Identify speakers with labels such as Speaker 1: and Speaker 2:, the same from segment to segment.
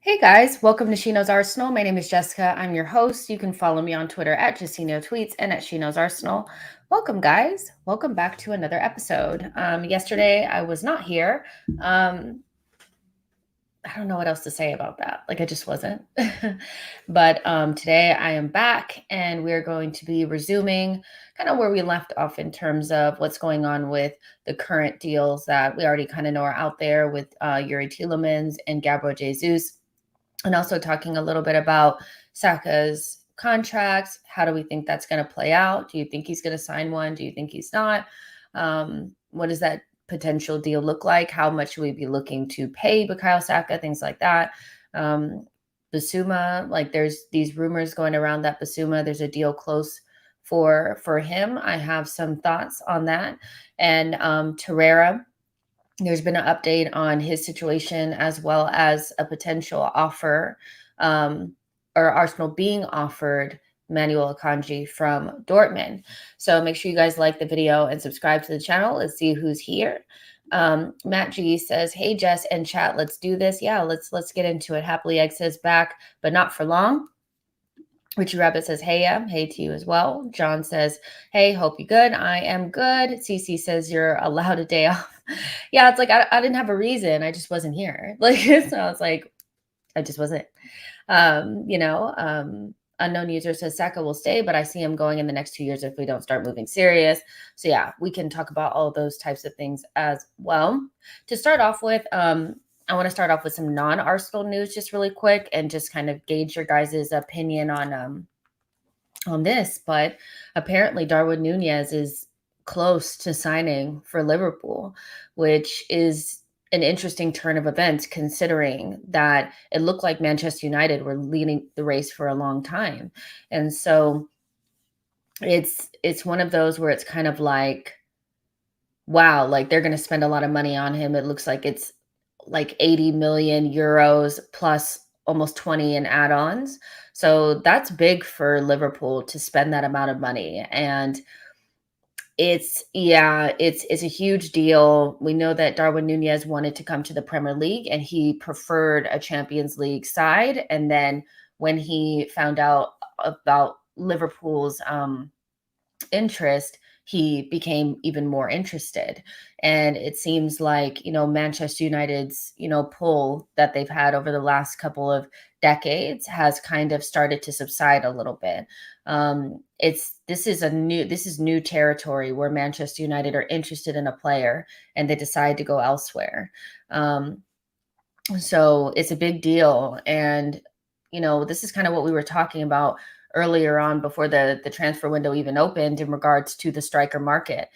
Speaker 1: Hey guys, welcome to SheKnowsArsenal. My name is Jessica. I'm your host. You can follow me on Twitter at JustinoTweets and at SheKnowsArsenal. Welcome, guys. Welcome back to another episode. Yesterday I was not here. I don't know what else to say about that. Like I just wasn't. But today I am back and we're going to be resuming kind of where we left off in terms of what's going on with the current deals that we already kind of know are out there with Yuri Tielemans and Gabriel Jesus, and also talking a little bit about Saka's contracts. How do we think that's going to play out? Do you think he's going to sign one? Do you think he's not? What does that potential deal look like? How much should we be looking to pay Bukayo Saka? Things like that. Bissouma, like there's these rumors going around that Bissouma, there's a deal close for him. I have some thoughts on that. And Torreira, there's been an update on his situation as well as a potential offer, or Arsenal being offered Manuel Akanji from Dortmund. So make sure you guys like the video and subscribe to the channel. Let's see who's here. Matt G says, "Hey Jess and chat, let's do this." Yeah, let's get into it. Happily Egg says back, but not for long. Richie Rabbit says, "Hey, hey to you as well." John says, "Hey, hope you're good." I am good. CC says, "You're allowed a day off." Yeah, it's like I didn't have a reason. I just wasn't here. Like, so I was like, I just wasn't. Unknown user says Saka will stay, but I see him going in the next 2 years if we don't start moving serious. So yeah, we can talk about all those types of things as well. To start off with, I want to start off with some non-Arsenal news just really quick and just kind of gauge your guys' opinion on this. But apparently Darwin Nunez is close to signing for Liverpool, which is an interesting turn of events considering that it looked like Manchester United were leading the race for a long time. And so it's one of those where it's kind of like, wow, like they're going to spend a lot of money on him. It looks like it's like 80 million euros plus almost 20 in add-ons. So that's big for Liverpool to spend that amount of money. And it's a huge deal. We know that Darwin Nunez wanted to come to the Premier League and he preferred a Champions League side. And then when he found out about Liverpool's interest, he became even more interested. And it seems like, Manchester United's, pull that they've had over the last couple of decades has kind of started to subside a little bit. This is new territory where Manchester United are interested in a player and they decide to go elsewhere. So it's a big deal. And, this is kind of what we were talking about earlier on before the transfer window even opened in regards to the striker market.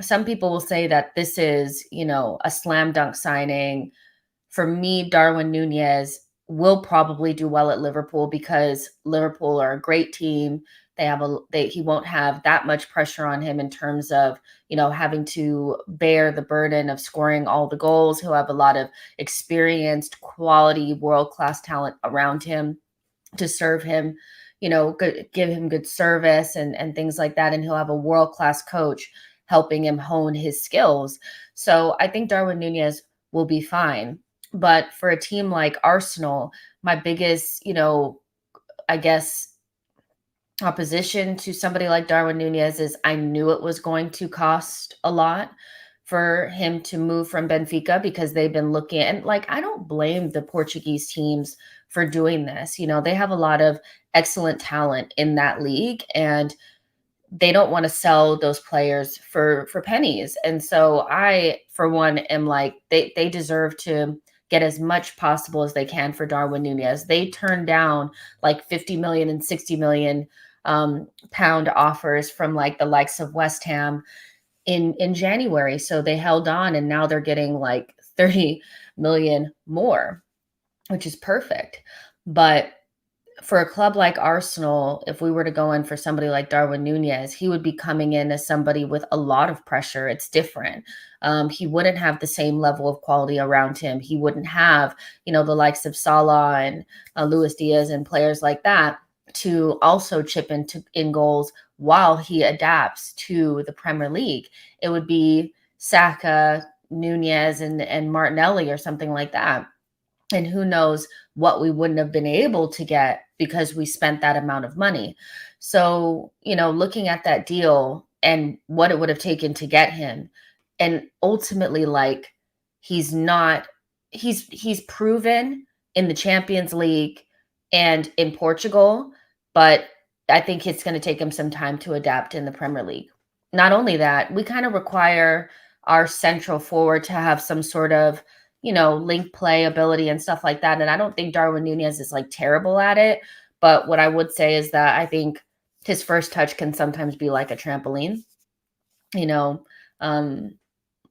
Speaker 1: Some people will say that this is, a slam dunk signing. For me, Darwin Nunez will probably do well at Liverpool because Liverpool are a great team. He won't have that much pressure on him in terms of, having to bear the burden of scoring all the goals. He'll have a lot of experienced, quality, world-class talent around him to serve him, give him good service and things like that. And he'll have a world-class coach helping him hone his skills. So I think Darwin Nunez will be fine. But for a team like Arsenal, my biggest, I guess, opposition to somebody like Darwin Nunez is I knew it was going to cost a lot for him to move from Benfica because they've been looking and like I don't blame the Portuguese teams for doing this. They have a lot of excellent talent in that league and they don't want to sell those players for pennies. And so I, for one, am like they deserve to get as much possible as they can for Darwin Nunez. They turned down like 50 million and 60 million pound offers from like the likes of West Ham in January. So they held on and now they're getting like 30 million more, which is perfect. But for a club like Arsenal, if we were to go in for somebody like Darwin Nunez, he would be coming in as somebody with a lot of pressure. It's different. He wouldn't have the same level of quality around him. He wouldn't have, the likes of Salah and Luis Diaz and players like that to also chip in goals while he adapts to the Premier League. It would be Saka, Nunez, and Martinelli or something like that. And who knows what we wouldn't have been able to get because we spent that amount of money. So, looking at that deal and what it would have taken to get him, and ultimately, like, he's not, he's proven in the Champions League and in Portugal, but I think it's going to take him some time to adapt in the Premier League. Not only that, we kind of require our central forward to have some sort of link play ability and stuff like that. And I don't think Darwin Nunez is like terrible at it. But what I would say is that I think his first touch can sometimes be like a trampoline, you know, um,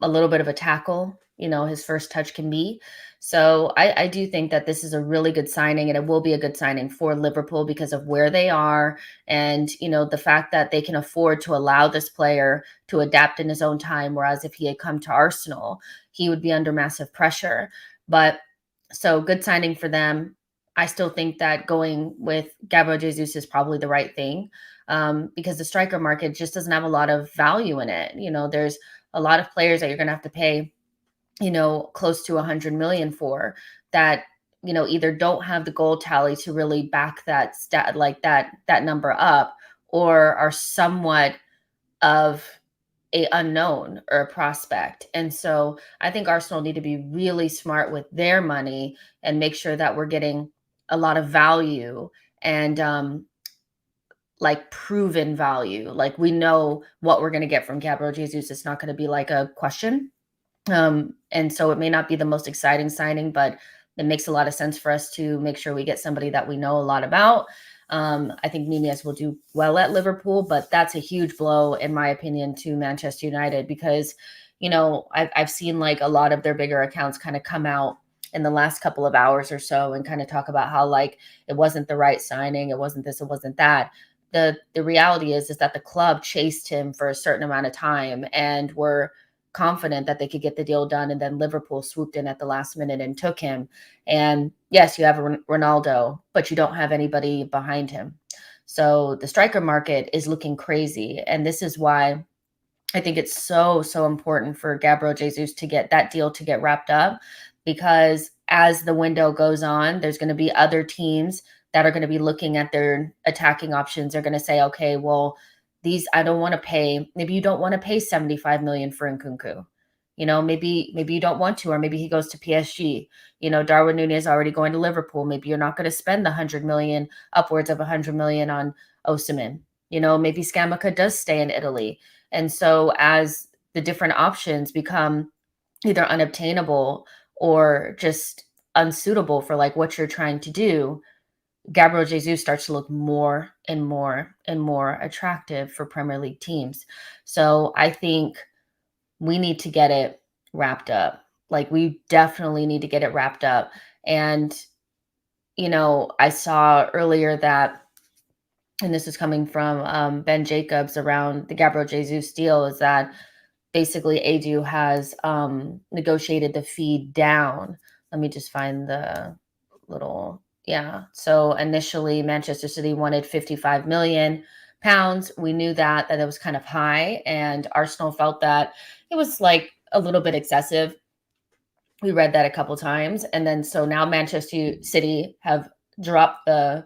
Speaker 1: a little bit of a tackle, his first touch can be. So I do think that this is a really good signing, and it will be a good signing for Liverpool because of where they are and, the fact that they can afford to allow this player to adapt in his own time. Whereas if he had come to Arsenal, he would be under massive pressure. But so good signing for them. I still think that going with Gabriel Jesus is probably the right thing because the striker market just doesn't have a lot of value in it. There's a lot of players that you're going to have to pay, close to 100 million for that, either don't have the goal tally to really back that stat, like that number up, or are somewhat of a unknown or a prospect. And so I think Arsenal need to be really smart with their money and make sure that we're getting a lot of value and like proven value. Like we know what we're going to get from Gabriel Jesus. It's not going to be like a question. And so it may not be the most exciting signing, but it makes a lot of sense for us to make sure we get somebody that we know a lot about. I think Nunez will do well at Liverpool, but that's a huge blow, in my opinion, to Manchester United because, I've seen like a lot of their bigger accounts kind of come out in the last couple of hours or so and kind of talk about how like it wasn't the right signing, it wasn't this, it wasn't that. The reality is that the club chased him for a certain amount of time and were confident that they could get the deal done, and then Liverpool swooped in at the last minute and took him. And yes, you have Ronaldo, but you don't have anybody behind him. So the striker market is looking crazy, and this is why I think it's so important for Gabriel Jesus to get that deal to get wrapped up, because as the window goes on, there's going to be other teams that are going to be looking at their attacking options. They're going to say, okay, well, these I don't want to pay. Maybe you don't want to pay 75 million for Nkunku. Maybe you don't want to, or maybe he goes to PSG. Darwin Nunez already going to Liverpool. Maybe you're not going to spend the 100 million, upwards of 100 million on Osimhen. Maybe Scamacca does stay in Italy. And so as the different options become either unobtainable or just unsuitable for like what you're trying to do, Gabriel Jesus starts to look more and more and more attractive for Premier League teams. So I think we need to get it wrapped up. Like we definitely need to get it wrapped up. And, I saw earlier that, and this is coming from Ben Jacobs around the Gabriel Jesus deal, is that basically Edu has negotiated the fee down. Let me just find the little, yeah. So initially Manchester City wanted 55 million pounds. We knew that it was kind of high, and Arsenal felt that it was like a little bit excessive. We read that a couple times. And then so now Manchester City have dropped the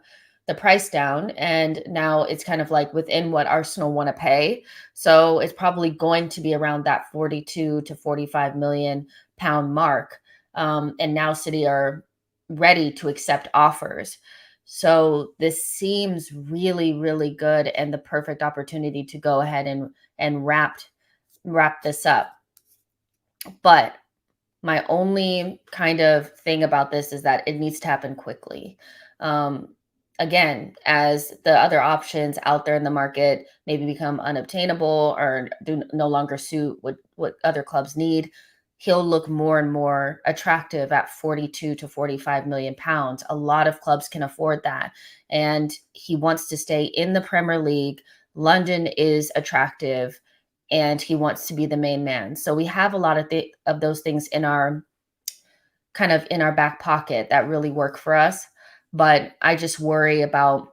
Speaker 1: price down, and now it's kind of like within what Arsenal want to pay. So it's probably going to be around that 42 to 45 million pound mark. And now City are ready to accept offers. So this seems really, really good and the perfect opportunity to go ahead and wrap this up. But my only kind of thing about this is that it needs to happen quickly. Again, as the other options out there in the market maybe become unobtainable or do no longer suit what other clubs need, he'll look more and more attractive at 42 to 45 million pounds. A lot of clubs can afford that. And he wants to stay in the Premier League. London is attractive, and he wants to be the main man. So we have a lot of those things in our back pocket that really work for us. But I just worry about,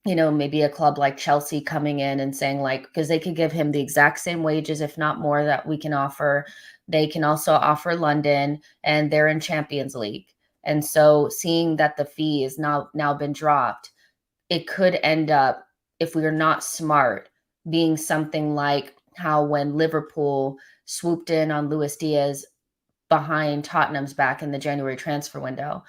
Speaker 1: maybe a club like Chelsea coming in and saying like, because they could give him the exact same wages, if not more, that we can offer. They can also offer London, and they're in Champions League. And so seeing that the fee is now been dropped, it could end up, if we are not smart, being something like how when Liverpool swooped in on Luis Diaz behind Tottenham's back in the January transfer window.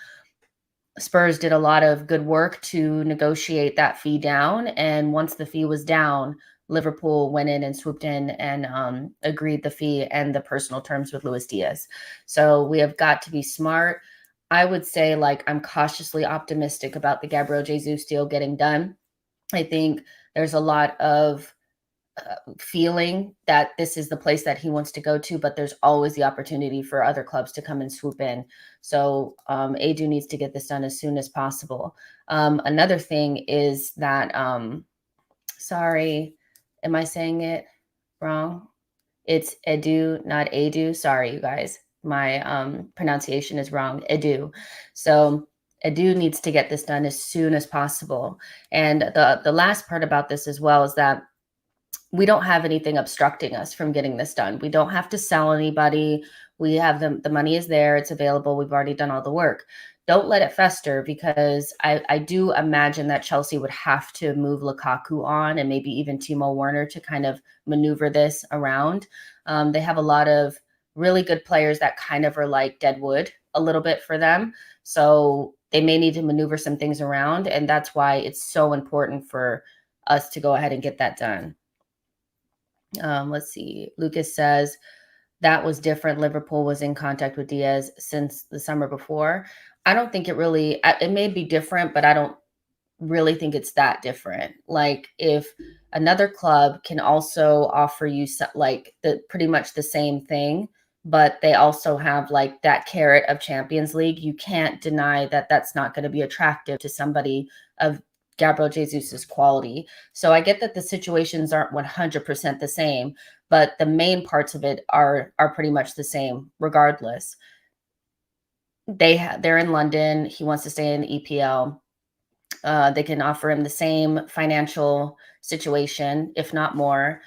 Speaker 1: Spurs did a lot of good work to negotiate that fee down. And once the fee was down, Liverpool went in and swooped in and agreed the fee and the personal terms with Luis Diaz. So we have got to be smart. I would say, like, I'm cautiously optimistic about the Gabriel Jesus deal getting done. I think there's a lot of feeling that this is the place that he wants to go to, but there's always the opportunity for other clubs to come and swoop in. So Edu needs to get this done as soon as possible. Another thing is that, sorry, am I saying it wrong? It's Edu, not Edu. Sorry, you guys. My pronunciation is wrong. Edu. So Edu needs to get this done as soon as possible. And the last part about this as well is that we don't have anything obstructing us from getting this done. We don't have to sell anybody. We have the money is there. It's available. We've already done all the work. Don't let it fester, because I do imagine that Chelsea would have to move Lukaku on and maybe even Timo Werner to kind of maneuver this around. They have a lot of really good players that kind of are like dead wood a little bit for them. So they may need to maneuver some things around. And that's why it's so important for us to go ahead and get that done. Let's see. Lucas says that was different. Liverpool was in contact with Diaz since the summer before. I don't think it may be different, but I don't really think it's that different. Like, if another club can also offer you like pretty much the same thing, but they also have like that carrot of Champions League, you can't deny that that's not going to be attractive to somebody of Gabriel Jesus's quality. So I get that the situations aren't 100% the same, but the main parts of it are pretty much the same regardless. They're in London. He wants to stay in the EPL. They can offer him the same financial situation, if not more.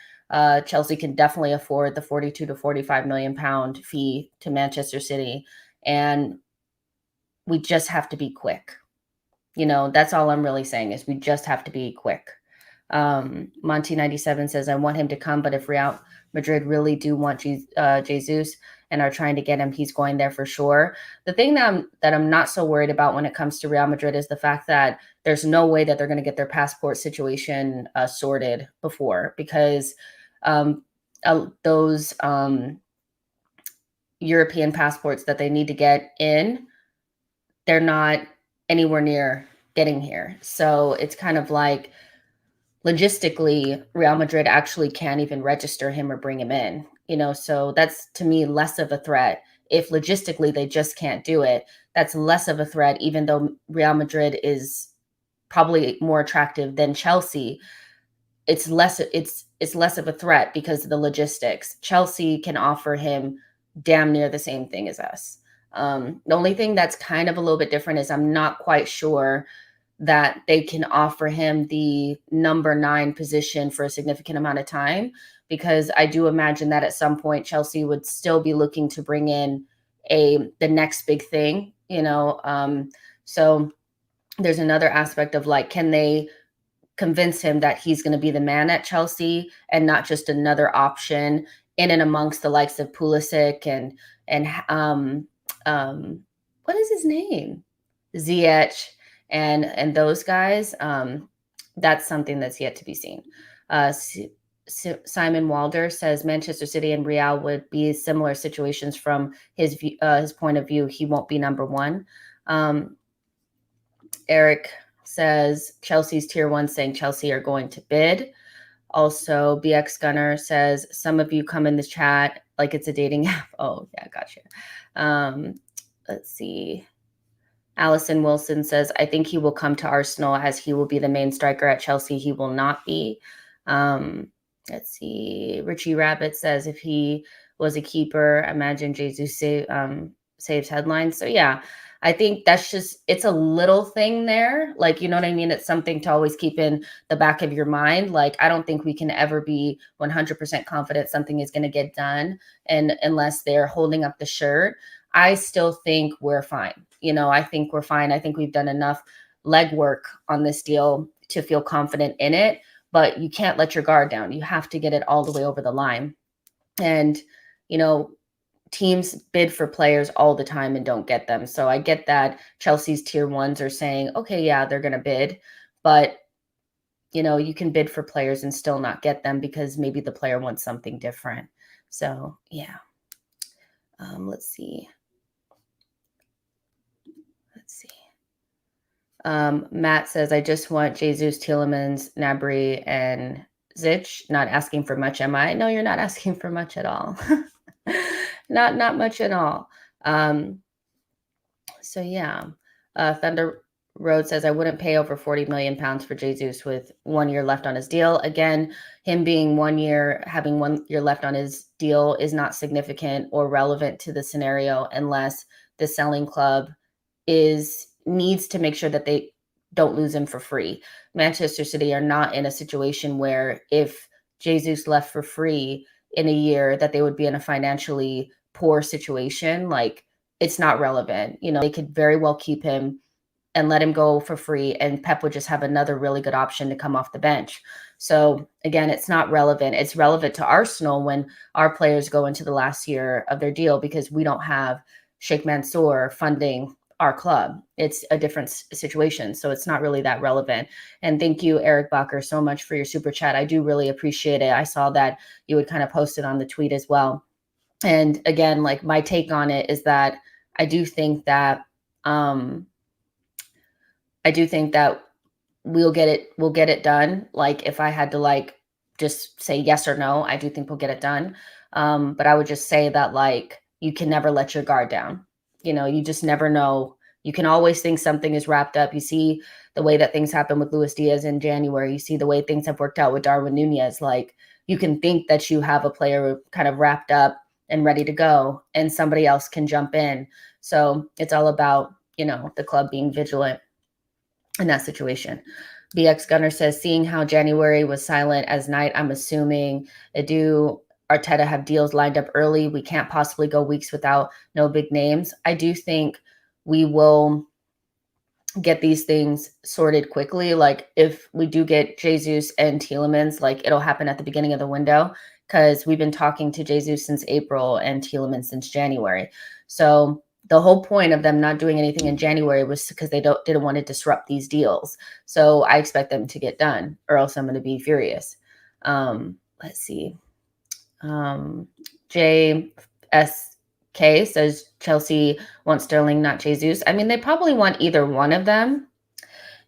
Speaker 1: Chelsea can definitely afford the 42 to 45 million pound fee to Manchester City. And we just have to be quick. That's all I'm really saying, is we just have to be quick. Monty97 says, I want him to come, but if Real Madrid really do want Jesus and are trying to get him, he's going there for sure. The thing that I'm not so worried about when it comes to Real Madrid is the fact that there's no way that they're going to get their passport situation sorted before, because those European passports that they need to get in, they're not anywhere near getting here. So it's kind of like, logistically, Real Madrid actually can't even register him or bring him in, so that's, to me, less of a threat. If logistically they just can't do it, that's less of a threat, even though Real Madrid is probably more attractive than Chelsea. It's less of a threat because of the logistics. Chelsea can offer him damn near the same thing as us. The only thing that's kind of a little bit different is I'm not quite sure that they can offer him the number 9 position for a significant amount of time, because I do imagine that at some point Chelsea would still be looking to bring in the next big thing, so there's another aspect of, like, can they convince him that he's going to be the man at Chelsea and not just another option in and amongst the likes of Pulisic and what is his name? Ziyech and those guys. That's something that's yet to be seen. Simon Walder says Manchester City and Real would be similar situations from his point of view. He won't be number 1. Eric says Chelsea's tier 1, saying Chelsea are going to bid. Also, BX Gunner says, some of you come in the chat like it's a dating app. Oh, yeah, gotcha. Let's see. Allison Wilson says, I think he will come to Arsenal, as he will be the main striker at Chelsea. He will not be. Let's see. Richie Rabbit says, if he was a keeper, imagine Jesus saves headlines. So, yeah, I think it's a little thing there. Like, you know what I mean? It's something to always keep in the back of your mind. Like, I don't think we can ever be 100% confident something is going to get done, and unless they're holding up the shirt. I still think we're fine. I think we're fine. I think we've done enough legwork on this deal to feel confident in it, but you can't let your guard down. You have to get it all the way over the line. And, you know, teams bid for players all the time and don't get them. So I get that Chelsea's tier ones are saying, okay, yeah, they're going to bid, but you can bid for players and still not get them because maybe the player wants something different. So yeah. Let's see. Matt says, I just want Jesus, Tielemans, Nabry, and Zich. Not asking for much, am I? No, you're not asking for much at all. not much at all. So yeah. Thunder Road says, I wouldn't pay over 40 million pounds for Jesus with 1 year left on his deal. Again, him being 1 year, having 1 year left on his deal is not significant or relevant to the scenario unless the selling club needs to make sure that they don't lose him for free. Manchester City are not in a situation where if Jesus left for free in a year that they would be in a financially poor situation. Like, it's not relevant. They could very well keep him and let him go for free, and Pep would just have another really good option to come off the bench. So again, it's not relevant. It's relevant to Arsenal when our players go into the last year of their deal because we don't have Sheikh Mansour funding our club. It's a different situation. So it's not really that relevant. And thank you, Eric Bacher, so much for your super chat. I do really appreciate it. I saw that you would kind of post it on the tweet as well. And again, like, my take on it is that I do think that we'll get it done. Like, if I had to like just say yes or no, I do think we'll get it done. But I would just say that, like, you can never let your guard down. You just never know. You can always think something is wrapped up. You see the way that things happen with Luis Diaz in January. You see the way things have worked out with Darwin Nunez. Like, you can think that you have a player kind of wrapped up and ready to go, and somebody else can jump in. So it's all about, the club being vigilant in that situation. BX Gunner says, seeing how January was silent as night, I'm assuming do Arteta have deals lined up early? We can't possibly go weeks without no big names. I do think we will get these things sorted quickly. Like, if we do get Jesus and Tielemans, like, it'll happen at the beginning of the window because we've been talking to Jesus since April and Tielemans since January. So the whole point of them not doing anything in January was because they didn't want to disrupt these deals. So I expect them to get done, or else I'm going to be furious. Let's see. JSK says Chelsea wants Sterling, not Jesus. I mean, they probably want either one of them.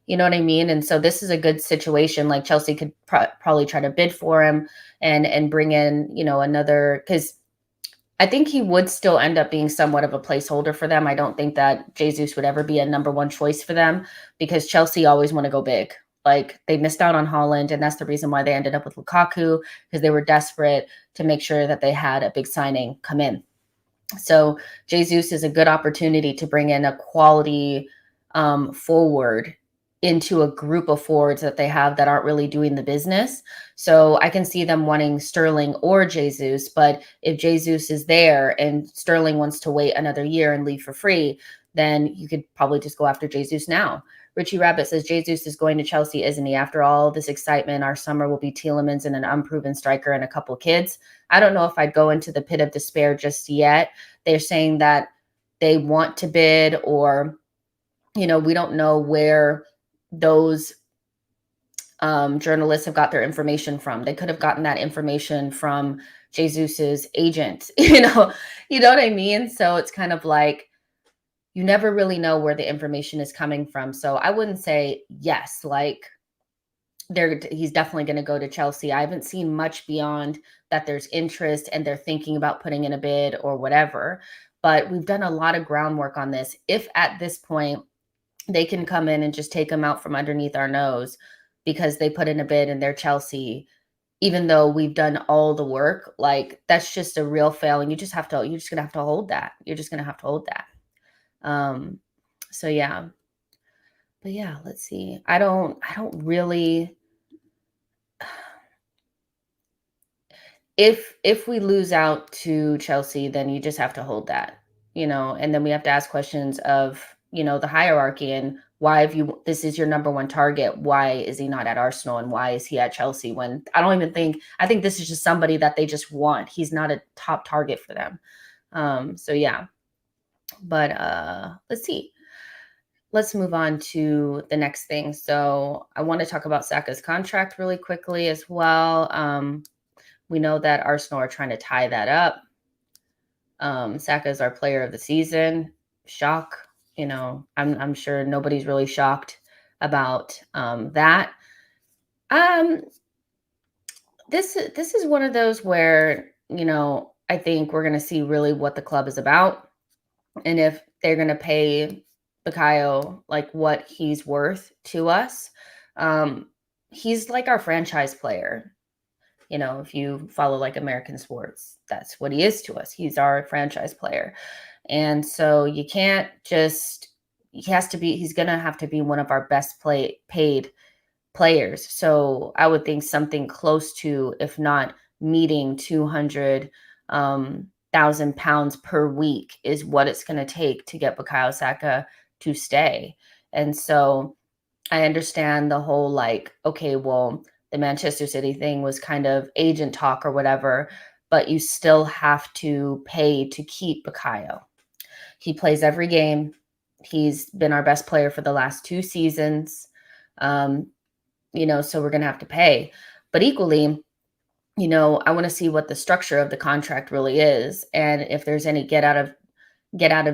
Speaker 1: You know what I mean? And so this is a good situation. Like, Chelsea could probably try to bid for him and bring in, another, because I think he would still end up being somewhat of a placeholder for them. I don't think that Jesus would ever be a number one choice for them because Chelsea always want to go big. Like, they missed out on Haaland, and that's the reason why they ended up with Lukaku, because they were desperate to make sure that they had a big signing come in. So Jesus is a good opportunity to bring in a quality forward into a group of forwards that they have that aren't really doing the business. So I can see them wanting Sterling or Jesus, but if Jesus is there and Sterling wants to wait another year and leave for free, then you could probably just go after Jesus now. Richie Rabbit says Jesus is going to Chelsea, isn't he? After all this excitement, our summer will be Tielemans and an unproven striker and a couple kids. I don't know if I'd go into the pit of despair just yet. They're saying that they want to bid, or, we don't know where those journalists have got their information from. They could have gotten that information from Jesus's agent, you know what I mean? So it's kind of like, you never really know where the information is coming from. So I wouldn't say yes, like, he's definitely going to go to Chelsea. I haven't seen much beyond that there's interest and they're thinking about putting in a bid or whatever. But we've done a lot of groundwork on this. If at this point they can come in and just take them out from underneath our nose because they put in a bid and they're Chelsea, even though we've done all the work, like, that's just a real fail. And you're just going to have to hold that. You're just going to have to hold that. So yeah. But yeah, let's see. I don't really, if we lose out to Chelsea, then you just have to hold that, and then we have to ask questions of, the hierarchy, and why have you this is your number one target. Why is he not at Arsenal and why is he at Chelsea when I think this is just somebody that they just want. He's not a top target for them. So yeah. But let's see. Let's move on to the next thing. So I want to talk about Saka's contract really quickly as well. We know that Arsenal are trying to tie that up. Saka is our player of the season. Shock. I'm sure nobody's really shocked about that. Um, this is one of those where I think we're going to see really what the club is about, and if they're going to pay Bukayo like what he's worth to us. He's like our franchise player. If you follow like American sports, that's what he is to us. He's our franchise player. And so you can't just, he's going to have to be one of our best paid players. So I would think something close to, if not meeting 200,000 pounds per week is what it's going to take to get Bukayo Saka to stay. And so I understand the whole like, okay, well, the Manchester City thing was kind of agent talk or whatever, but you still have to pay to keep Bukayo. He plays every game. He's been our best player for the last 2 seasons. So we're going to have to pay. But equally, I want to see what the structure of the contract really is, and if there's any get out of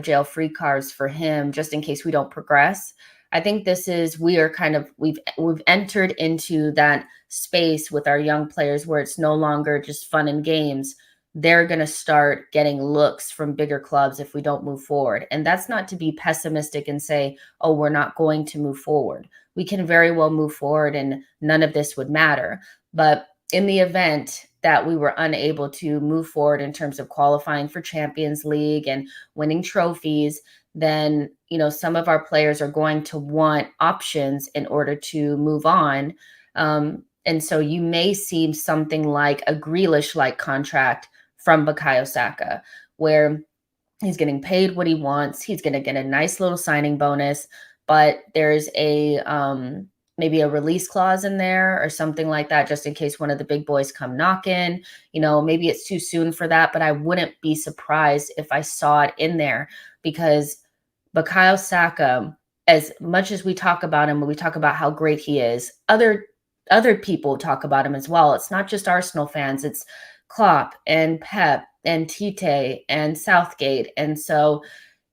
Speaker 1: jail free cards for him, just in case we don't progress. I think we've entered into that space with our young players where it's no longer just fun and games. They're going to start getting looks from bigger clubs if we don't move forward. And that's not to be pessimistic and say, oh, we're not going to move forward. We can very well move forward and none of this would matter. But in the event that we were unable to move forward in terms of qualifying for Champions League and winning trophies, then, some of our players are going to want options in order to move on. And so you may see something like a Grealish-like contract from Bukayo Saka, where he's getting paid what he wants. He's going to get a nice little signing bonus, but there's maybe a release clause in there or something like that, just in case one of the big boys come knocking. Maybe it's too soon for that, but I wouldn't be surprised if I saw it in there, because Bukayo Saka, as much as we talk about him, when we talk about how great he is, other people talk about him as well. It's not just Arsenal fans. It's Klopp and Pep and Tite and Southgate. And so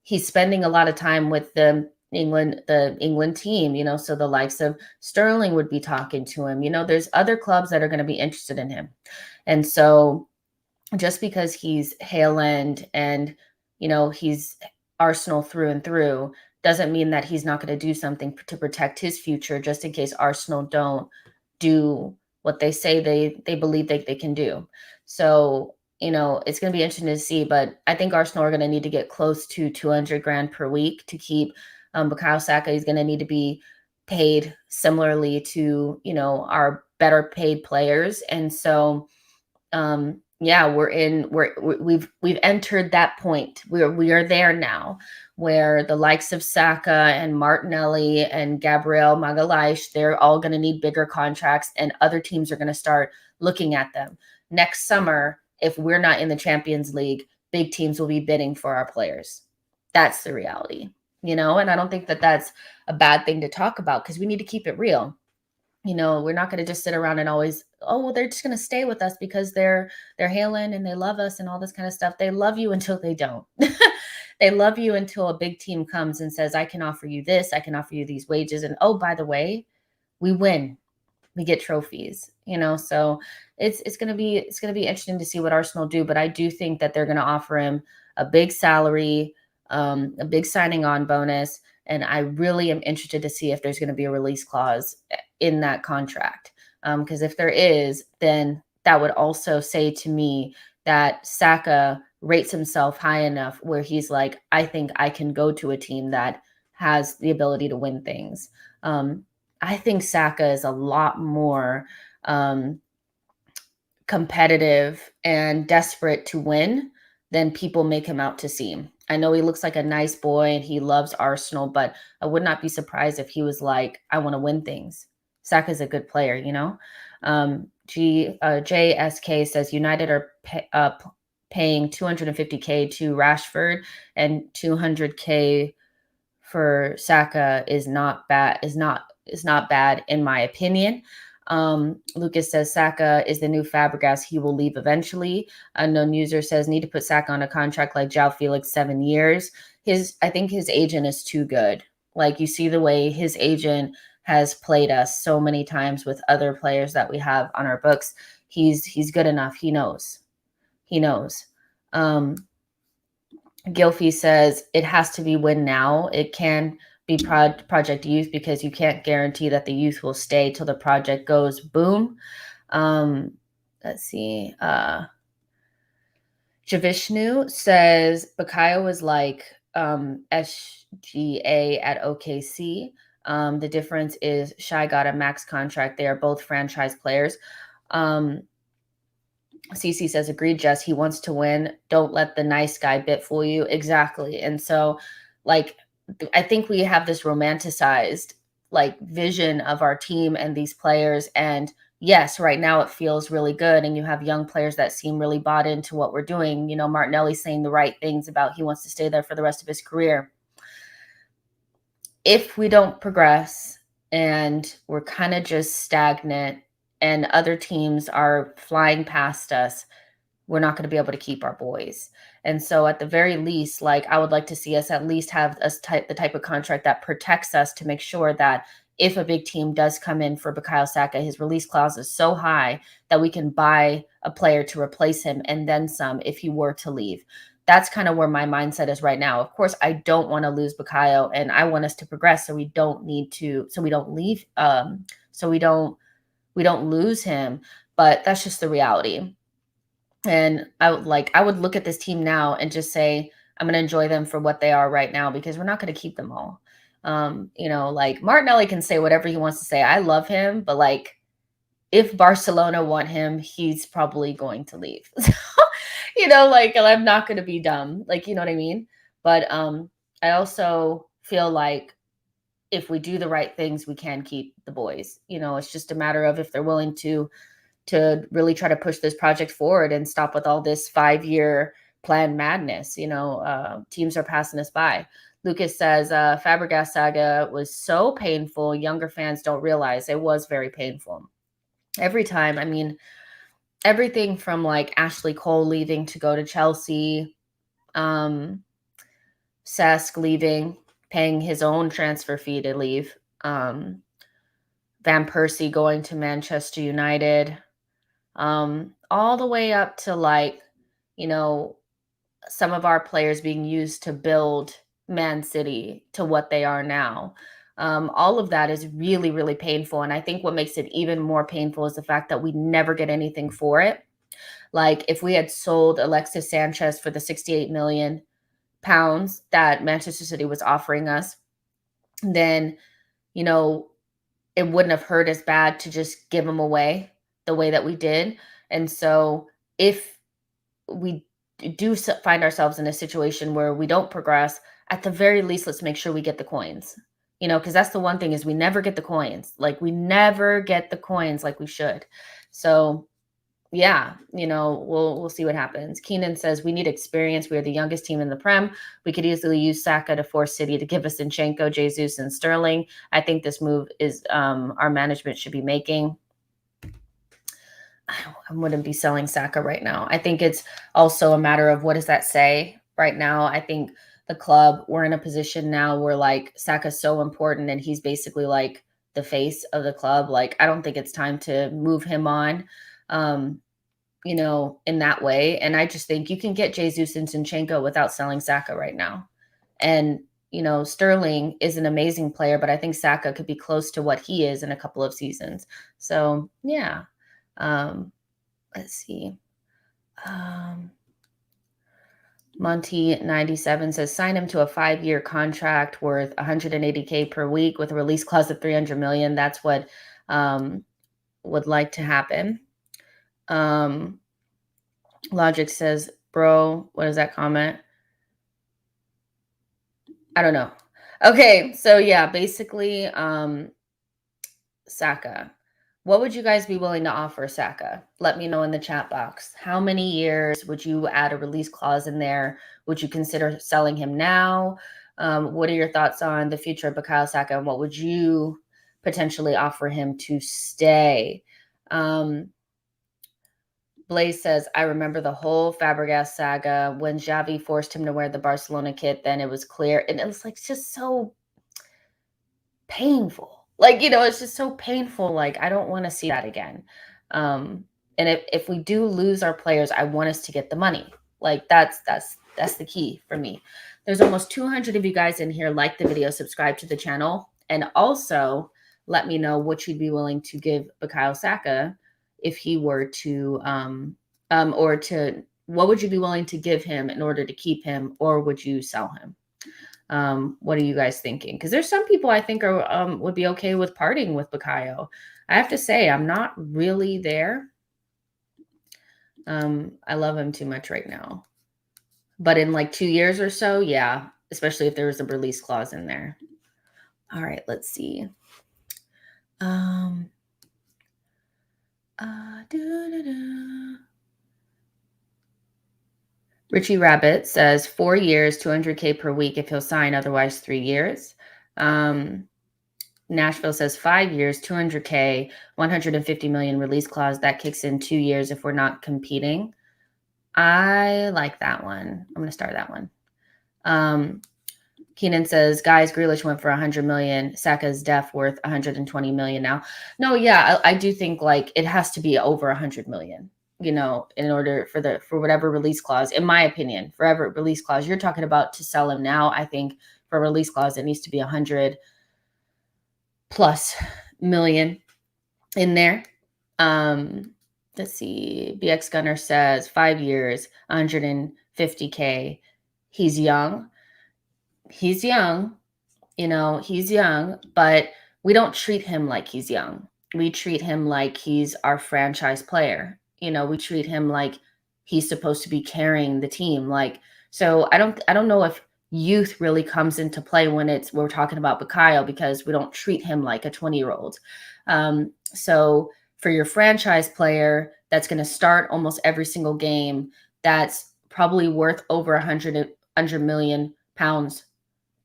Speaker 1: he's spending a lot of time with the England team, so the likes of Sterling would be talking to him. There's other clubs that are going to be interested in him. And so just because he's Hale End and, he's Arsenal through and through, doesn't mean that he's not going to do something to protect his future, just in case Arsenal don't do what they say they believe they can do. So, it's going to be interesting to see, but I think Arsenal are going to need to get close to 200 grand per week to keep Bukayo Saka. Is going to need to be paid similarly to, our better paid players. And so, we've entered that point. We are there now, where the likes of Saka and Martinelli and Gabriel Magalhaes, they're all going to need bigger contracts, and other teams are going to start looking at them. Next summer, if we're not in the Champions League, big teams will be bidding for our players. That's the reality, and I don't think that that's a bad thing to talk about, because we need to keep it real. We're not going to just sit around and always, oh, well, they're just going to stay with us because they're hailing and they love us and all this kind of stuff. They love you until they don't. They love you until a big team comes and says, I can offer you this, I can offer you these wages. And oh, by the way, we win. We get trophies, so it's going to be interesting to see what Arsenal do. But I do think that they're going to offer him a big salary, a big signing on bonus. And I really am interested to see if there's going to be a release clause in that contract. Because if there is, then that would also say to me that Saka rates himself high enough where he's like, I think I can go to a team that has the ability to win things. I think Saka is a lot more competitive and desperate to win than people make him out to seem. I know he looks like a nice boy and he loves Arsenal, but I would not be surprised if he was like, I want to win things. Saka's a good player, you know? JSK says United are paying 250K to Rashford and 200K for Saka is not bad, is not bad in my opinion. Lucas says Saka is the new Fabregas. He will leave eventually. Unknown user says need to put Saka on a contract like João Felix, 7 years. I think his agent is too good. Like you see the way his agent has played us so many times with other players that we have on our books. He's good enough. He knows. He knows. Gilfie says it has to be win now. It can be project youth because you can't guarantee that the youth will stay till the project goes boom. Let's see. Javishnu says Bukayo was like SGA at OKC. The difference is Shai got a max contract. They are both franchise players. CC says, agreed, Jess. He wants to win. Don't let the nice guy bit fool you. Exactly. And so, like, I think we have this romanticized, like, vision of our team and these players. And yes, right now it feels really good. And you have young players that seem really bought into what we're doing. You know, Martinelli's saying the right things about he wants to stay there for the rest of his career. If we don't progress and we're kind of just stagnant, and other teams are flying past us, we're not going to be able to keep our boys. And so at the very least, like I would like to see us at least have the type of contract that protects us to make sure that if a big team does come in for Bukayo Saka, his release clause is so high that we can buy a player to replace him and then some if he were to leave. That's kind of where my mindset is right now. Of course, I don't want to lose Bukayo and I want us to progress so we don't leave, so we don't lose him, but that's just the reality. And I would look at this team now and just say, I'm going to enjoy them for what they are right now because we're not going to keep them all. Like Martinelli can say whatever he wants to say. I love him, but like if Barcelona want him, he's probably going to leave. Like I'm not going to be dumb. Like, you know what I mean? But I also feel like if we do the right things, we can keep the boys. It's just a matter of if they're willing to really try to push this project forward and stop with all this 5-year plan madness. Teams are passing us by. Lucas says Fabregas saga was so painful. Younger fans don't realize it was very painful. Every time, I mean, everything from like Ashley Cole leaving to go to Chelsea, Cesc leaving, paying his own transfer fee to leave. Van Persie going to Manchester United, all the way up to like, some of our players being used to build Man City to what they are now. All of that is really, really painful. And I think what makes it even more painful is the fact that we never get anything for it. Like if we had sold Alexis Sanchez for the 68 million pounds that Manchester City was offering us, then, it wouldn't have hurt as bad to just give him away the way that we did. And so if we do find ourselves in a situation where we don't progress, at the very least, let's make sure we get the coins, because that's the one thing is we never get the coins. Like we never get the coins like we should. So yeah, we'll see what happens. Keenan says we need experience. We are the youngest team in the Prem. We could easily use Saka to force City to give us Zinchenko, Jesus, and Sterling. I think this move is our management should be making. I wouldn't be selling Saka right now. I think it's also a matter of what does that say right now. I think the club, we're in a position now where like Saka's so important and he's basically like the face of the club. Like, I don't think it's time to move him on, in that way. And I just think you can get Jesus and Zinchenko without selling Saka right now. And, Sterling is an amazing player, but I think Saka could be close to what he is in a couple of seasons. So yeah. Let's see. Monty97 says sign him to a 5-year contract worth 180K per week with a release clause of 300 million. That's what would like to happen. Logic says bro. What is that comment? I don't know. Okay, so yeah, basically, Saka. What would you guys be willing to offer Saka? Let me know in the chat box. How many years would you add a release clause in there? Would you consider selling him now? What are your thoughts on the future of Bukayo Saka, and what would you potentially offer him to stay? Blaze says, I remember the whole Fabregas saga when Xavi forced him to wear the Barcelona kit. Then it was clear. And it was like just so painful. Like, it's just so painful. Like, I don't want to see that again. And if we do lose our players, I want us to get the money. Like, that's the key for me. There's almost 200 of you guys in here. Like the video, subscribe to the channel, and also let me know what you'd be willing to give Bukayo Saka if he were to, what would you be willing to give him in order to keep him, or would you sell him? What are you guys thinking? Because there's some people I think are would be okay with parting with Bukayo. I have to say, I'm not really there. I love him too much right now. But in like 2 years or so, yeah, especially if there was a release clause in there. All right, let's see. Richie Rabbit says 4 years, 200K per week if he'll sign, otherwise 3 years. Nashville says 5 years, 200K, 150 million release clause. That kicks in 2 years if we're not competing. I like that one. I'm going to start that one. Keenan says, guys, Grealish went for 100 million. Saka's def worth 120 million now. No, yeah, I do think like it has to be over 100 million, in order for whatever release clause, in my opinion, forever release clause you're talking about to sell him now. I think for a release clause, it needs to be 100 plus million in there. Let's see. BX Gunner says 5 years, 150K. He's young. He's young, he's young, but we don't treat him like he's young. We treat him like he's our franchise player. We treat him like he's supposed to be carrying the team. Like, so I don't know if youth really comes into play when we're talking about Bukayo, because we don't treat him like a 20-year-old. So for your franchise player that's going to start almost every single game, that's probably worth over 100 million pounds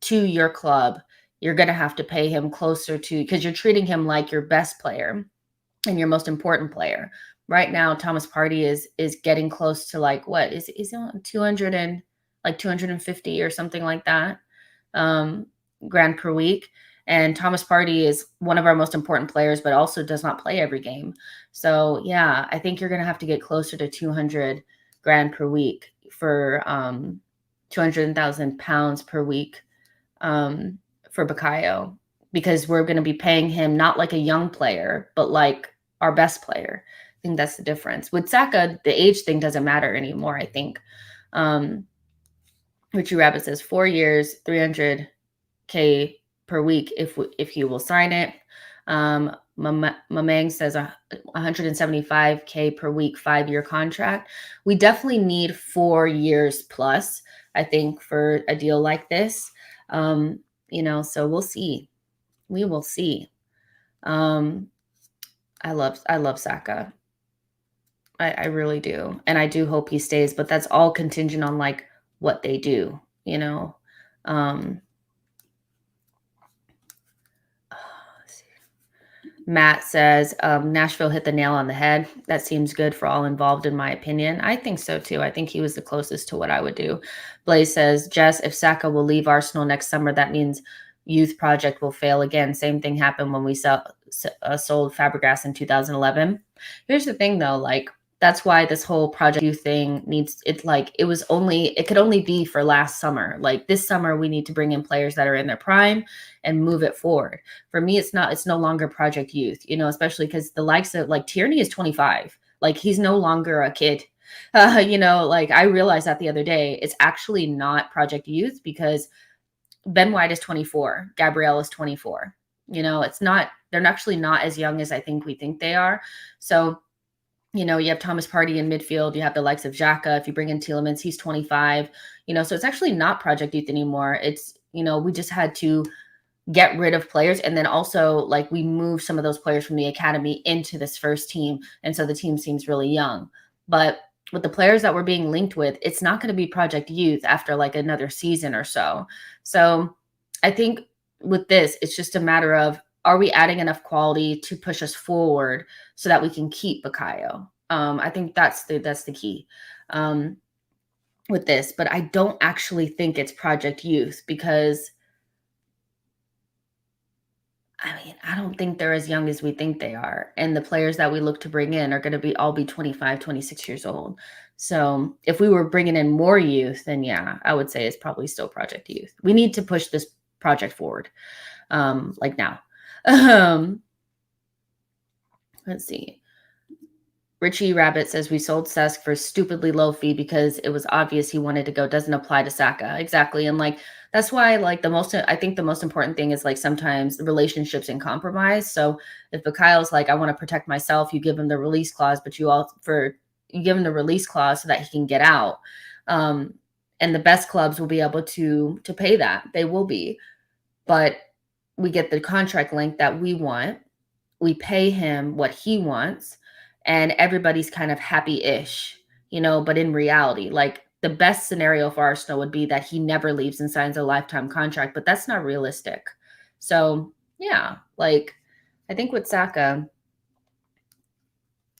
Speaker 1: to your club, you're going to have to pay him closer to, because you're treating him like your best player and your most important player. Right now, Thomas Partey is getting close to like, what is he on 200 and like 250 or something like that grand per week. And Thomas Partey is one of our most important players, but also does not play every game. So yeah, I think you're going to have to get closer to 200 grand per week for 200,000 pounds per week for Bukayo, because we're going to be paying him not like a young player, but like our best player. I think that's the difference. With Saka, the age thing doesn't matter anymore, I think. Richie Rabbit says 4 years, 300K per week if you will sign it. Mamang says 175K per week, 5-year contract. We definitely need 4 years plus, I think, for a deal like this. So we'll see. We will see. I love Saka. I really do. And I do hope he stays, but that's all contingent on like what they do, Matt says, Nashville hit the nail on the head. That seems good for all involved, in my opinion. I think so, too. I think he was the closest to what I would do. Blaze says, Jess, if Saka will leave Arsenal next summer, that means youth project will fail again. Same thing happened when we sold Fabregas in 2011. Here's the thing, though. Like, that's why this whole Project Youth thing it could only be for last summer. Like this summer, we need to bring in players that are in their prime and move it forward. For me, it's no longer Project Youth, especially because the likes of like Tierney is 25. Like he's no longer a kid. Like I realized that the other day, it's actually not Project Youth because Ben White is 24. Gabriel is 24. They're actually not as young as I think we think they are. So You have Thomas Partey in midfield. You have the likes of Xhaka. If you bring in Tielemans, he's 25. So it's actually not Project Youth anymore. It's, we just had to get rid of players. And then also, like, we moved some of those players from the academy into this first team. And so the team seems really young. But with the players that we're being linked with, it's not going to be Project Youth after like another season or so. So I think with this, it's just a matter of, are we adding enough quality to push us forward so that we can keep Bukayo? I think that's the key with this. But I don't actually think it's Project Youth because, I don't think they're as young as we think they are. And the players that we look to bring in are going to all be 25, 26 years old. So if we were bringing in more youth, then yeah, I would say it's probably still Project Youth. We need to push this project forward, like now. Let's see. Richie Rabbit says we sold Cesc for a stupidly low fee because it was obvious he wanted to go. Doesn't apply to Saka. Exactly. And like, that's why like I think the most important thing is like sometimes the relationships in compromise. So if Bukayo's like, I want to protect myself, you give him the release clause, but you give him the release clause so that he can get out. And the best clubs will be able to pay that. They will be. But we get the contract length that we want. We pay him what he wants. And everybody's kind of happy-ish, but in reality, like the best scenario for Arsenal would be that he never leaves and signs a lifetime contract, but that's not realistic. So yeah, like I think with Saka,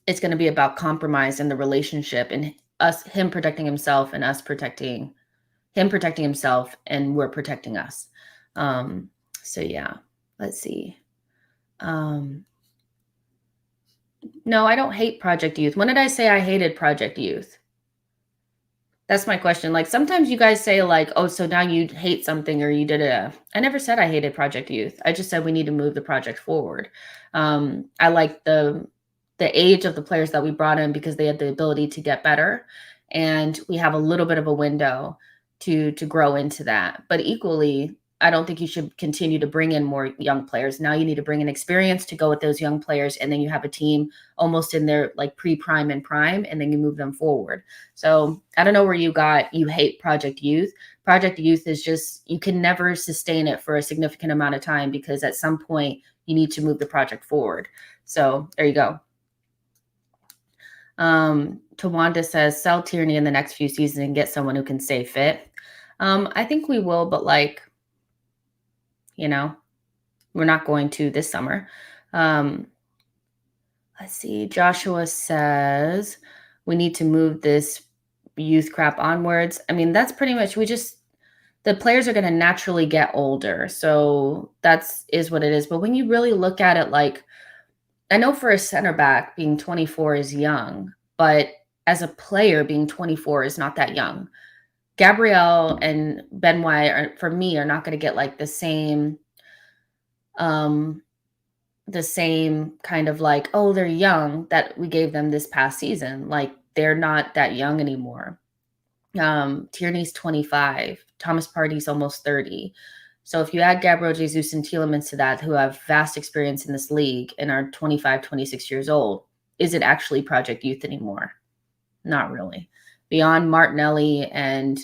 Speaker 1: it's going to be about compromise in the relationship and him protecting himself and us protecting himself, and we're protecting us. So yeah, let's see. No, I don't hate Project Youth. When did I say I hated Project Youth? That's my question. Like sometimes you guys say like, oh, so now you hate something or you did it. I never said I hated Project Youth. I just said we need to move the project forward. I like the age of the players that we brought in because they had the ability to get better. And we have a little bit of a window to grow into that. But equally, I don't think you should continue to bring in more young players. Now you need to bring in experience to go with those young players. And then you have a team almost in their like pre-prime and prime, and then you move them forward. So I don't know where you hate Project Youth. Project Youth is just, you can never sustain it for a significant amount of time because at some point you need to move the project forward. So there you go. Tawanda says, sell Tierney in the next few seasons and get someone who can stay fit. I think we will, but like, we're not going to this summer. Let's see. Joshua says we need to move this youth crap onwards. I mean, that's pretty much, the players are going to naturally get older. So is what it is. But when you really look at it, like, I know for a center back being 24 is young, but as a player being 24 is not that young. Gabriel and Ben White for me are not going to get like the same kind of like, oh, they're young that we gave them this past season. Like they're not that young anymore. Tierney's 25, Thomas Partey's almost 30. So if you add Gabriel Jesus and Tielemans to that, who have vast experience in this league and are 25, 26 years old, is it actually Project Youth anymore? Not really. Beyond Martinelli and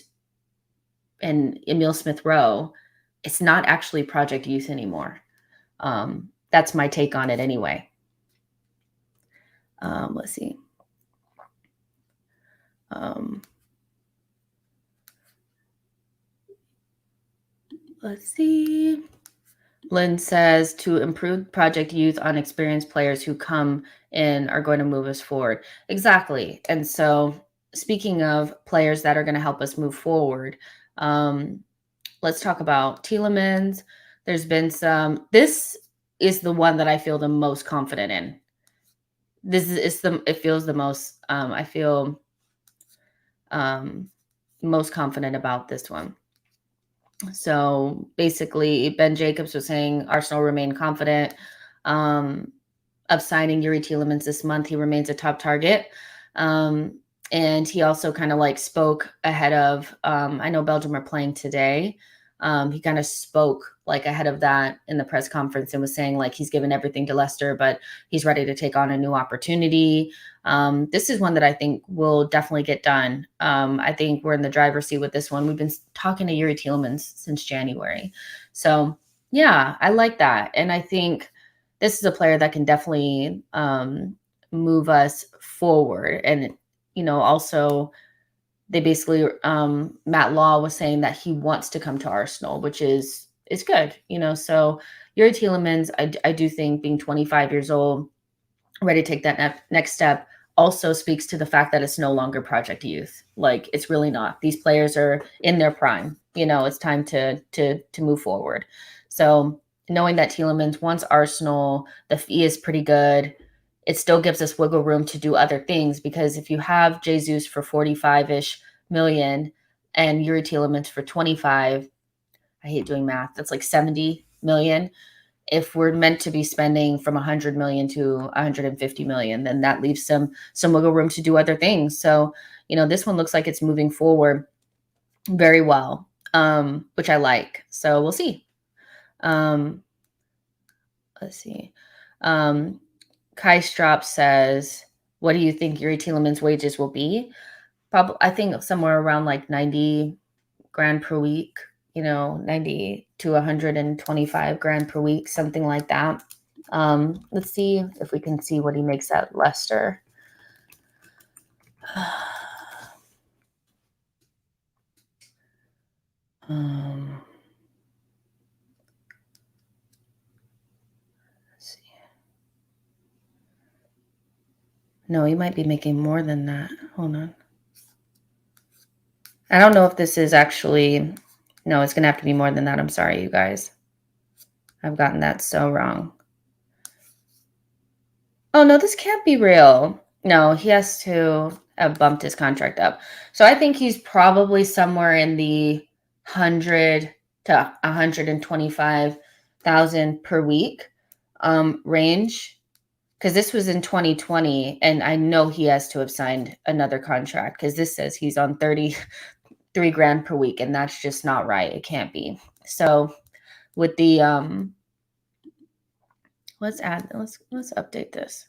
Speaker 1: Emile Smith-Rowe, it's not actually Project Youth anymore. That's my take on it anyway. Let's see. Let's see. Lynn says to improve Project Youth on experienced players who come in are going to move us forward. Exactly. And so speaking of players that are going to help us move forward, let's talk about Tielemans. There's been this is the one that I feel the most confident in. It feels the most, I feel most confident about this one. So basically, Ben Jacobs was saying Arsenal remain confident of signing Yuri Tielemans this month. He remains a top target. And he also kind of like spoke ahead of, I know Belgium are playing today. He kind of spoke like ahead of that in the press conference and was saying like he's given everything to Leicester, but he's ready to take on a new opportunity. This is one that I think will definitely get done. I think we're in the driver's seat with this one. We've been talking to Yuri Tielemans since January. So yeah, I like that. And I think this is a player that can definitely move us forward. And, also they basically, Matt Law was saying that he wants to come to Arsenal, which is good, so Yuri Tielemans, I do think being 25 years old, ready to take that next step, also speaks to the fact that it's no longer project youth. Like, it's really not. These players are in their prime. It's time to move forward. So knowing that Tielemans wants Arsenal, the fee is pretty good. It still gives us wiggle room to do other things, because if you have Jesus for 45-ish million and Yuri Tielemans for 25, I hate doing math, that's like 70 million. If we're meant to be spending from 100 million to 150 million, then that leaves some wiggle room to do other things. So, this one looks like it's moving forward very well, which I like. So we'll see. Let's see. Kai Strop says, what do you think Yuri Tielemans' wages will be? Probably, I think somewhere around like 90 grand per week, 90 to 125 grand per week, something like that. Let's see if we can see what he makes at Leicester. Let's see. No, he might be making more than that. Hold on. I don't know if this is actually, no, it's going to have to be more than that. I'm sorry, you guys. I've gotten that so wrong. Oh, no, this can't be real. No, he has to have bumped his contract up. So I think he's probably somewhere in the 100 to 125,000 per week range, because this was in 2020, and I know he has to have signed another contract, because this says he's on 33 grand per week, and that's just not right. It can't be. So with the let's update this.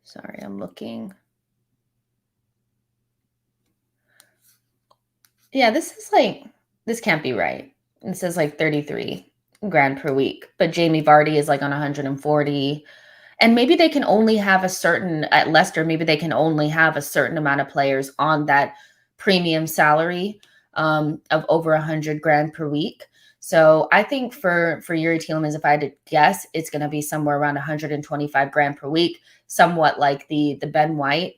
Speaker 1: Sorry, I'm looking. Yeah, this can't be right. It says like 33 grand per week, but Jamie Vardy is like on 140. And maybe they can only have at Leicester, maybe they can only have a certain amount of players on that premium salary of over 100 grand per week. So I think for Yuri Tielemans, if I had to guess, it's going to be somewhere around 125 grand per week, somewhat like the Ben White,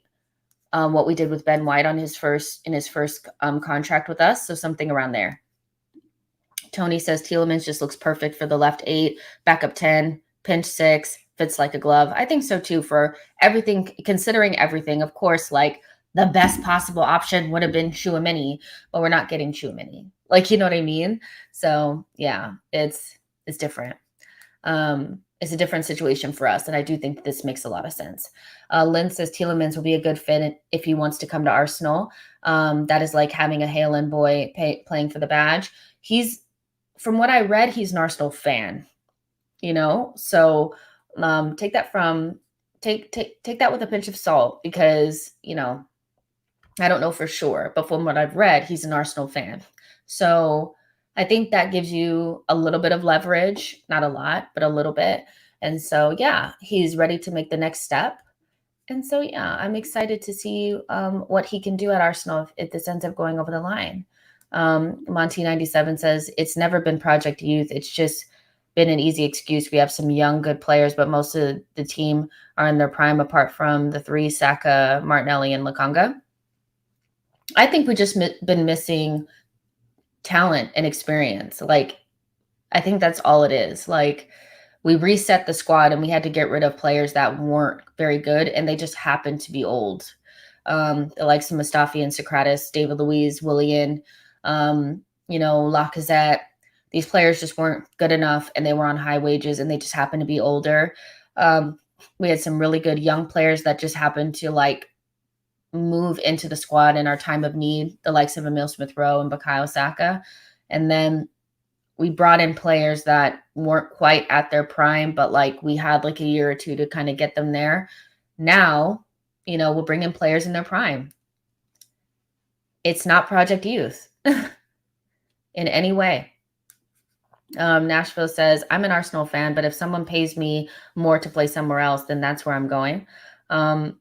Speaker 1: what we did with Ben White in his first contract with us. So something around there. Tony says Tielemans just looks perfect for the left 8, backup 10, pinch 6, fits like a glove. I think so too, for everything, considering everything. Of course, like, the best possible option would have been Tchouaméni, but we're not getting Tchouaméni. Like, you know what I mean? So yeah, it's different. It's a different situation for us, and I do think this makes a lot of sense. Lynn says Tielemans will be a good fit if he wants to come to Arsenal. That is like having a Haaland boy playing for the badge. From what I read, he's an Arsenal fan, so take that with a pinch of salt, because I don't know for sure, but from what I've read, he's an Arsenal fan. So I think that gives you a little bit of leverage, not a lot, but a little bit. And so, yeah, he's ready to make the next step. And so, yeah, I'm excited to see what he can do at Arsenal if this ends up going over the line. Monty97 says, it's never been Project Youth. It's just been an easy excuse. We have some young, good players, but most of the team are in their prime, apart from the 3, Saka, Martinelli, and Lokonga. I think we just been missing talent and experience. Like, I think that's all it is. Like, we reset the squad and we had to get rid of players that weren't very good, and they just happened to be old. The likes of Mustafi and Socrates, David Luiz, Willian, Lacazette. These players just weren't good enough, and they were on high wages, and they just happened to be older. We had some really good young players that just happened to move into the squad in our time of need, the likes of Emile Smith-Rowe and Bukayo Saka. And then we brought in players that weren't quite at their prime, but like we had like a year or two to kind of get them there. Now, we'll bring in players in their prime. It's not Project Youth in any way. Nashville says, I'm an Arsenal fan, but if someone pays me more to play somewhere else, then that's where I'm going. No,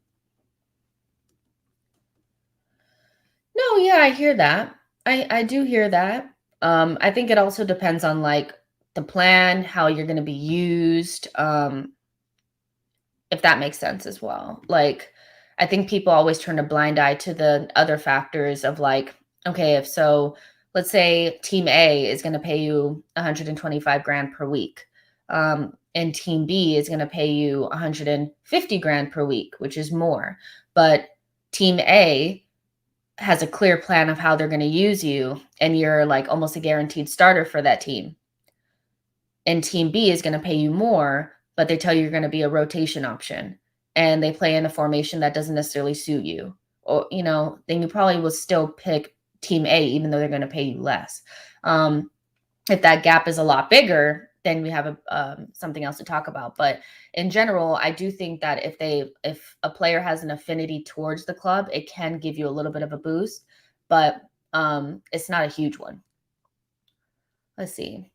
Speaker 1: yeah, I hear that. I do hear that. I think it also depends on like the plan, how you're going to be used, if that makes sense as well. Like, I think people always turn a blind eye to the other factors of like, okay, let's say team A is going to pay you 125 grand per week. And team B is going to pay you 150 grand per week, which is more. But team A has a clear plan of how they're going to use you, and you're like almost a guaranteed starter for that team. And team B is going to pay you more, but they tell you you're going to be a rotation option, and they play in a formation that doesn't necessarily suit you. Or, then you probably will still pick team A, even though they're going to pay you less. If that gap is a lot bigger, then we have something else to talk about. But in general, I do think that if a player has an affinity towards the club, it can give you a little bit of a boost, but it's not a huge one. Let's see.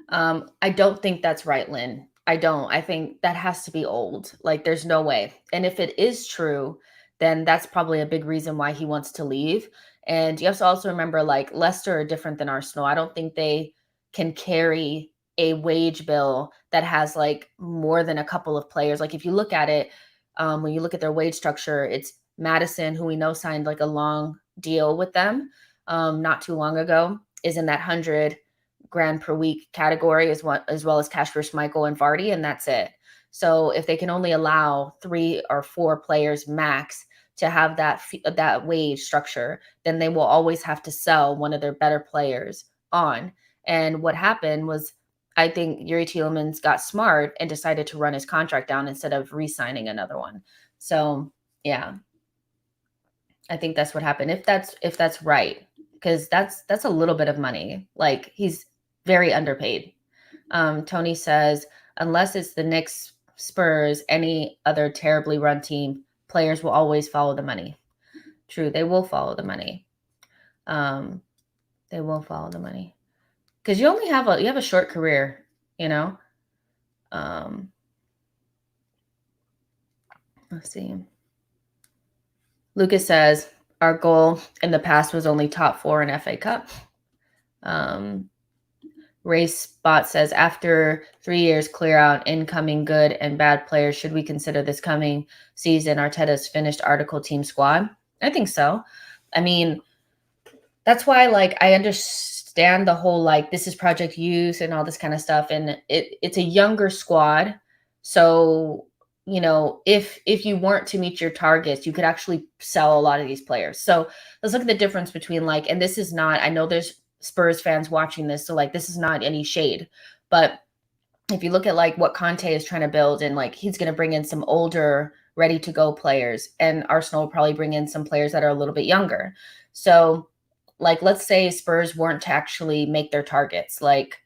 Speaker 1: I don't think that's right, Lynn. I don't. I think that has to be old. Like, there's no way. And if it is true, then that's probably a big reason why he wants to leave. And you have to also remember, like, Leicester are different than Arsenal. I don't think they can carry a wage bill that has like more than a couple of players. Like, if you look at it, when you look at their wage structure, it's Madison, who we know signed like a long deal with them not too long ago, is in that 100 grand per week category, as well as Kasper Schmeichel and Vardy, and that's it. So if they can only allow 3 or 4 players max to have that wage structure, then they will always have to sell one of their better players on. And what happened was, I think Yuri Tielemans got smart and decided to run his contract down instead of re-signing another one. So yeah, I think that's what happened. If that's right, because that's a little bit of money. Like, he's very underpaid. Tony says, unless it's the Knicks, Spurs, any other terribly run team, players will always follow the money. True, they will follow the money. They will follow the money because you only have a short career, Let's see. Lucas says, our goal in the past was only top 4 in FA Cup. Race Bot says, after 3 years clear out incoming good and bad players, should we consider this coming season Arteta's finished article team squad? I think so. I mean, that's why, like, I understand the whole, like, this is Project Youth and all this kind of stuff. And it's a younger squad. So, if you weren't to meet your targets, you could actually sell a lot of these players. So let's look at the difference between, like, and this is not, I know there's Spurs fans watching this, so like, this is not any shade, but if you look at like what Conte is trying to build, and like, he's going to bring in some older ready to go players, and Arsenal will probably bring in some players that are a little bit younger. So like, let's say Spurs weren't to actually make their targets. Like,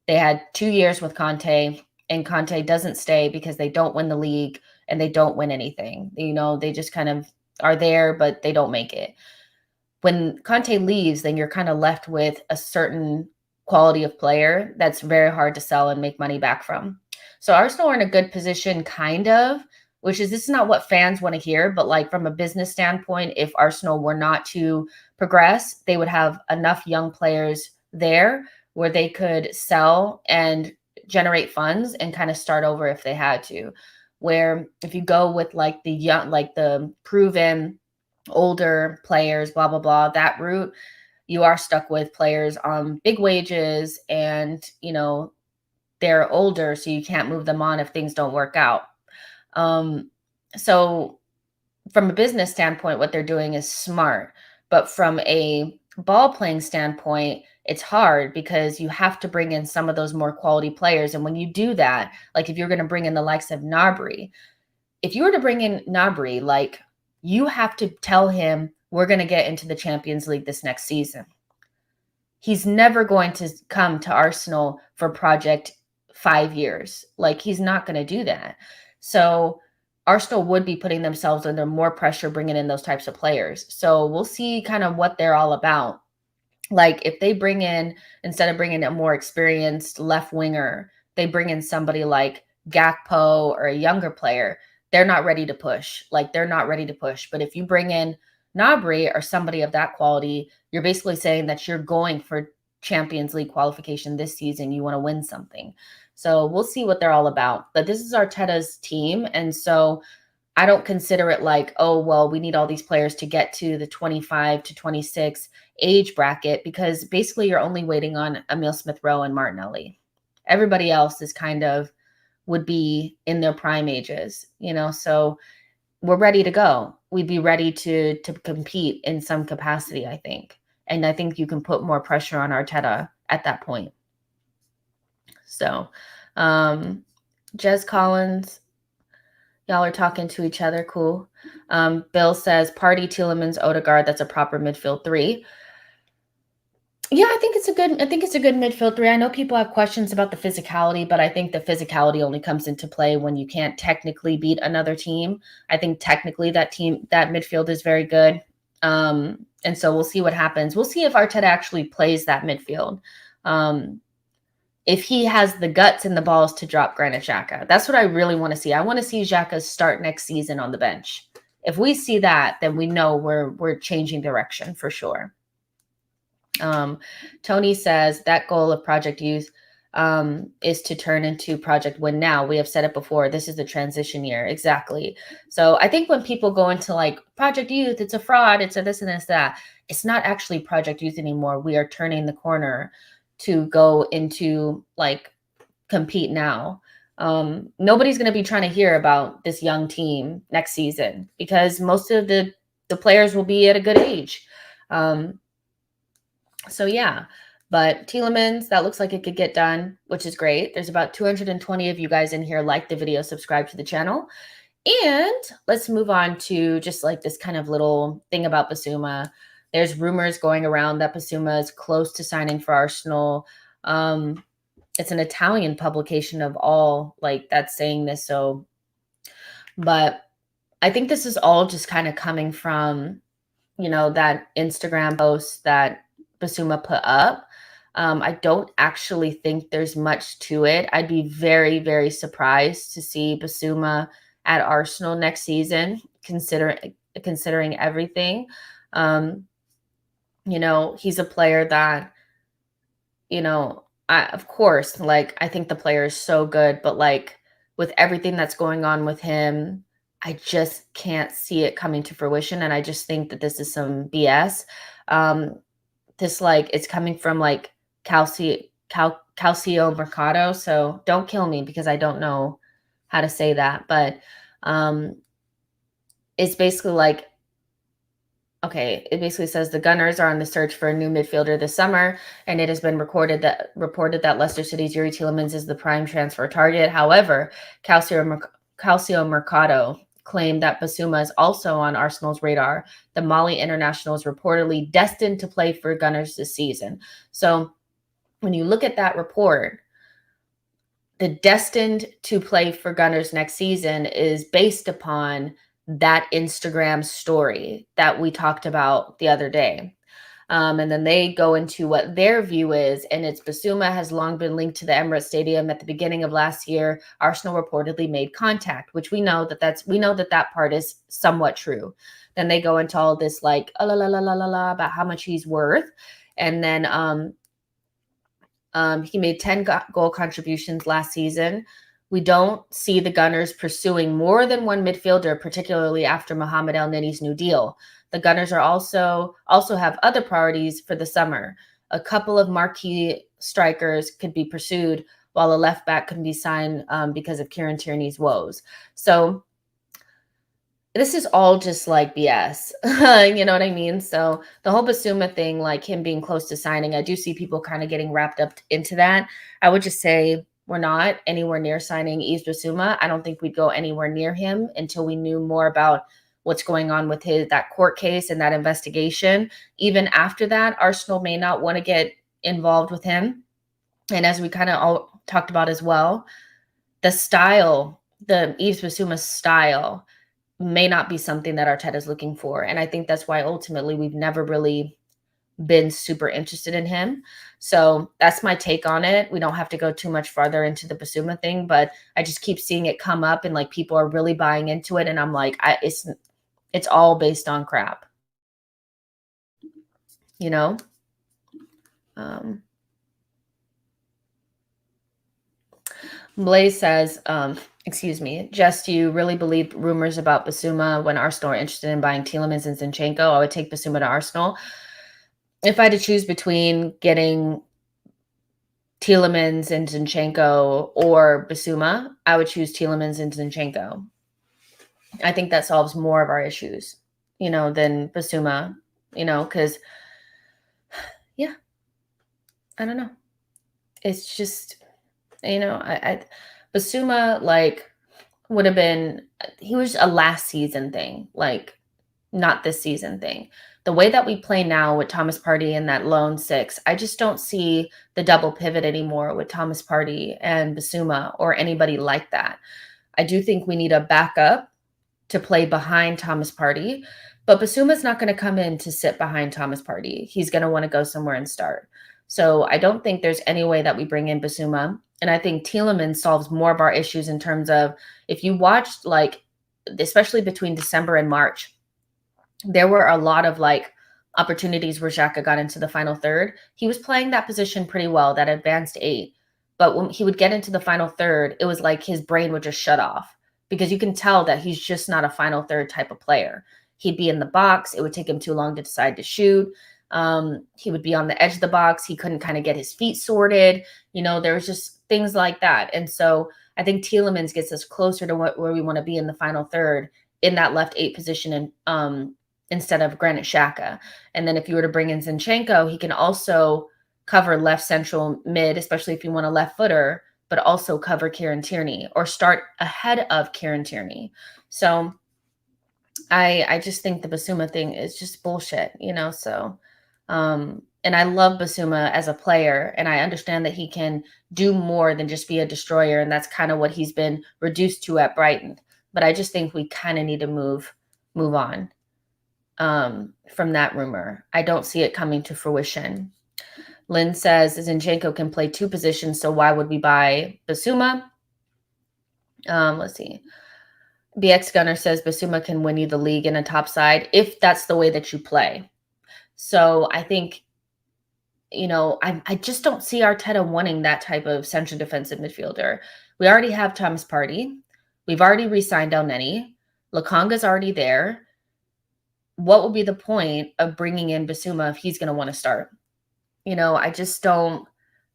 Speaker 1: they had 2 years with Conte, and Conte doesn't stay because they don't win the league and they don't win anything. They just kind of are there, but they don't make it. When Conte leaves, then you're kind of left with a certain quality of player that's very hard to sell and make money back from. So Arsenal are in a good position, kind of, which is, this is not what fans want to hear, but like, from a business standpoint, if Arsenal were not to progress, they would have enough young players there where they could sell and generate funds and kind of start over if they had to. Where if you go with like the young, like the proven older players, blah, blah, blah, that route, you are stuck with players on big wages, and, they're older, so you can't move them on if things don't work out. So from a business standpoint, what they're doing is smart, but from a ball playing standpoint, it's hard because you have to bring in some of those more quality players. And when you do that, like if you're going to bring in the likes of Gnabry, if you were to bring in Gnabry, like, you have to tell him we're going to get into the Champions League this next season. He's never going to come to Arsenal for project 5 years. Like, he's not going to do that. So Arsenal would be putting themselves under more pressure bringing in those types of players. So we'll see kind of what they're all about. Like, if they bring in, instead of bringing a more experienced left winger, they bring in somebody like Gakpo or a younger player, they're not ready to push. Like, they're not ready to push. But if you bring in Gnabry or somebody of that quality, you're basically saying that you're going for Champions League qualification this season. You want to win something. So we'll see what they're all about. But this is Arteta's team. And so I don't consider it like, oh, well, we need all these players to get to the 25 to 26 age bracket, because basically you're only waiting on Emile Smith-Rowe and Martinelli. Everybody else is kind of would be in their prime ages, you know, so we're ready to go. We'd be ready to compete in some capacity, I think. And I think you can put more pressure on Arteta at that point. So, Jez Collins, y'all are talking to each other. Cool. Bill says, Party, Tielemans, Odegaard, that's a proper midfield 3. Yeah, I think it's a good midfield 3. I know people have questions about the physicality, but I think the physicality only comes into play when you can't technically beat another team. I think technically that midfield is very good. And so we'll see what happens. We'll see if Arteta actually plays that midfield. If he has the guts and the balls to drop Granit Xhaka. That's what I really want to see. I want to see Xhaka start next season on the bench. If we see that, then we know we're changing direction for sure. Tony says that goal of Project Youth is to turn into Project Win Now. We have said it before. This is the transition year. Exactly. So I think when people go into like Project Youth, it's a fraud, it's a this and this, that, it's not actually Project Youth anymore. We are turning the corner to go into like compete now. Nobody's going to be trying to hear about this young team next season because most of the players will be at a good age. So yeah, but Tielemans, that looks like it could get done, which is great. There's about 220 of you guys in here. Like the video, subscribe to the channel. And let's move on to just like this kind of little thing about Bissouma. There's rumors going around that Bissouma is close to signing for Arsenal. It's an Italian publication of all like that's saying this. So, but I think this is all just kind of coming from, you know, that Instagram post that Bissouma put up. I don't actually think there's much to it. I'd be very, very surprised to see Bissouma at Arsenal next season, considering everything. You know, he's a player that, you know, of course, like, I think the player is so good, but like with everything that's going on with him, I just can't see it coming to fruition. And I just think that this is some BS. This like it's coming from like Calcio Mercado. So don't kill me because I don't know how to say that. But it's basically like, okay, it basically says the Gunners are on the search for a new midfielder this summer, and it has been reported that Leicester City's Yuri Tielemans is the prime transfer target. However, Calcio Mercado claimed that Bissouma is also on Arsenal's radar. The Mali international is reportedly destined to play for Gunners this season. So when you look at that report, the destined to play for Gunners next season is based upon that Instagram story that we talked about the other day. And then they go into what their view is, and it's Bissouma has long been linked to the Emirates Stadium. At the beginning of last year, Arsenal reportedly made contact, which we know that part is somewhat true. Then they go into all this like about how much he's worth, and then he made 10 goal contributions last season. We don't see the Gunners pursuing more than one midfielder, particularly after Mohamed El Neni's new deal. The Gunners are also have other priorities for the summer. A couple of marquee strikers could be pursued, while a left back could be signed because of Kieran Tierney's woes. So this is all just like BS. You know what I mean? So the whole Bissouma thing, like him being close to signing, I do see people kind of getting wrapped up into that. I would just say We're not anywhere near signing Yves Bissouma. I don't think we'd go anywhere near him until we knew more about what's going on with that court case and that investigation. Even after that, Arsenal may not want to get involved with him. And as we kind of all talked about as well, the style, the Yves Bissouma style may not be something that Arteta is looking for. And I think that's why ultimately we've never really been super interested in him. So that's my take on it. We don't have to go too much farther into the Bissouma thing, but I just keep seeing it come up and like people are really buying into it. And I'm like, it's all based on crap, you know? Blaze says, excuse me, Jess, do you really believe rumors about Bissouma when Arsenal are interested in buying Tielemans and Zinchenko? I would take Bissouma to Arsenal. If I had to choose between getting Tielemans and Zinchenko or Bissouma, I would choose Tielemans and Zinchenko. I think that solves more of our issues, than Bissouma, because, yeah, I don't know. It's just, Bissouma, like, would have been, he was a last season thing, like, not this season thing. The way that we play now with Thomas Partey and that lone six, I just don't see the double pivot anymore with Thomas Partey and Bissouma or anybody like that. I do think we need a backup to play behind Thomas Partey, but Bissouma's not going to come in to sit behind Thomas Partey. He's going to want to go somewhere and start. So I don't think there's any way that we bring in Bissouma. And I think Tielemans solves more of our issues in terms of, if you watched, like, especially between December and March, there were a lot of like opportunities where Xhaka got into the final third. He was playing that position pretty well, that advanced 8. But when he would get into the final third, it was like his brain would just shut off, because you can tell that he's just not a final third type of player. He'd be in the box. It would take him too long to decide to shoot. He would be on the edge of the box. He couldn't kind of get his feet sorted. There was just things like that. And so I think Tielemans gets us closer to where we want to be in the final third in that left 8 position, and instead of Granit Xhaka. And then if you were to bring in Zinchenko, he can also cover left central mid, especially if you want a left footer, but also cover Kieran Tierney or start ahead of Kieran Tierney. So I just think the Bissouma thing is just bullshit, so and I love Bissouma as a player, and I understand that he can do more than just be a destroyer, and that's kind of what he's been reduced to at Brighton. But I just think we kind of need to move on from that rumor. I don't see it coming to fruition. Lynn says Zinchenko can play 2 positions, so why would we buy Bissouma? Let's see. BX Gunner says Bissouma can win you the league in a top side if that's the way that you play. So I think, I just don't see Arteta wanting that type of central defensive midfielder. We already have Thomas Partey. We've already re-signed Elneny. Lokonga's already there. What will be the point of bringing in Bissouma if he's going to want to start?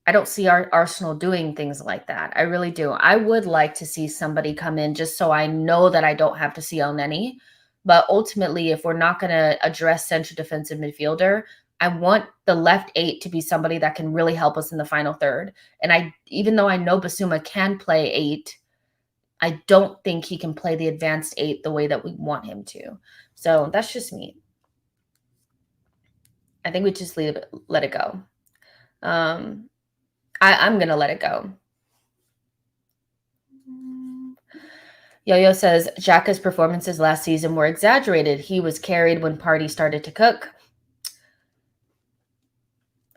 Speaker 1: I don't see our Arsenal doing things like that. I really do. I would like to see somebody come in just so I know that I don't have to see Elneny. But ultimately, if we're not going to address central defensive midfielder, I want the left 8 to be somebody that can really help us in the final third. And even though I know Bissouma can play 8, I don't think he can play the advanced 8 the way that we want him to. So that's just me. I think we just let it go. I'm going to let it go. Yo-Yo says, Xhaka's performances last season were exaggerated. He was carried when Partey started to cook.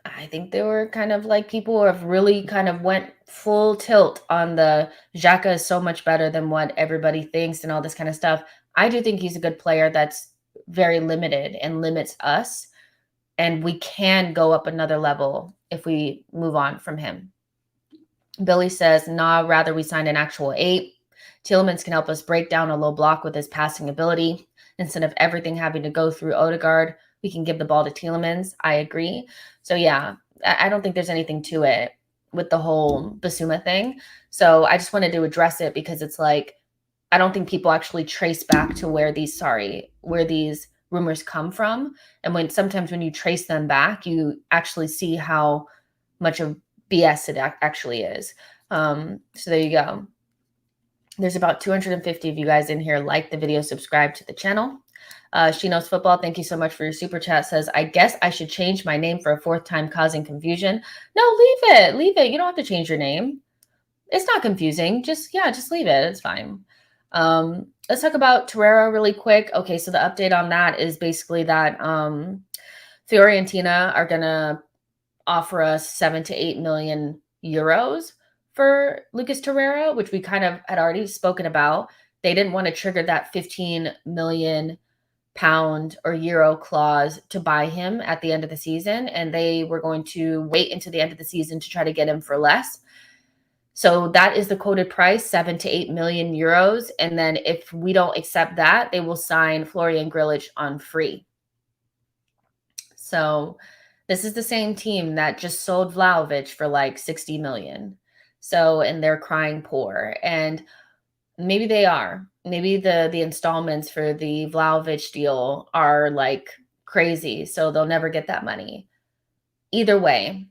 Speaker 1: I think they were kind of like people who have really kind of went full tilt on the Xhaka is so much better than what everybody thinks and all this kind of stuff. I do think he's a good player that's very limited and limits us. And we can go up another level if we move on from him. Billy says, nah, rather we sign an actual 8. Tielemans can help us break down a low block with his passing ability. Instead of everything having to go through Odegaard, we can give the ball to Tielemans. I agree. So, yeah, I don't think there's anything to it with the whole Bissouma thing. So I just wanted to address it because it's like, I don't think people actually trace back to where these rumors come from. And sometimes when you trace them back, you actually see how much of BS it actually is. So there you go. There's about 250 of you guys in here. Like the video, subscribe to the channel. She Knows Football, thank you so much for your super chat. Says, I guess I should change my name for a fourth time, causing confusion. No, leave it. Leave it. You don't have to change your name. It's not confusing. Just leave it. It's fine. Let's talk about Torreira really quick. Okay, so the update on that is basically that Fiorentina are going to offer us 7 to 8 million euros for Lucas Torreira, which we kind of had already spoken about. They didn't want to trigger that 15 million pound or euro clause to buy him at the end of the season, and they were going to wait until the end of the season to try to get him for less. So that is the quoted price, 7 to 8 million euros. And then if we don't accept that, they will sign Florian Grillitsch on free. So this is the same team that just sold Vlahovic for like 60 million. So, and they're crying poor. And maybe they are. Maybe the installments for the Vlahovic deal are like crazy. So they'll never get that money. Either way,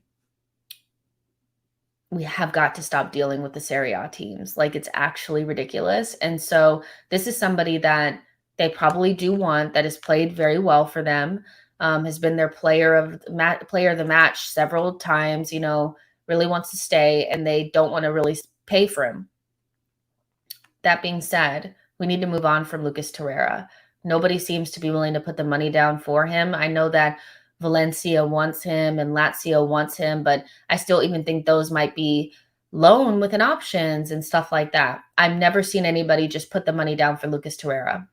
Speaker 1: we have got to stop dealing with the Serie A teams. Like, it's actually ridiculous. And so this is somebody that they probably do want, that has played very well for them, has been their player of the match several times, you know, really wants to stay, and they don't want to really pay for him. That being said, we need to move on from Lucas Torreira. Nobody seems to be willing to put the money down for him. I know that Valencia wants him and Lazio wants him, but I still even think those might be loan with an options and stuff like that. I've never seen anybody just put the money down for Lucas Torreira.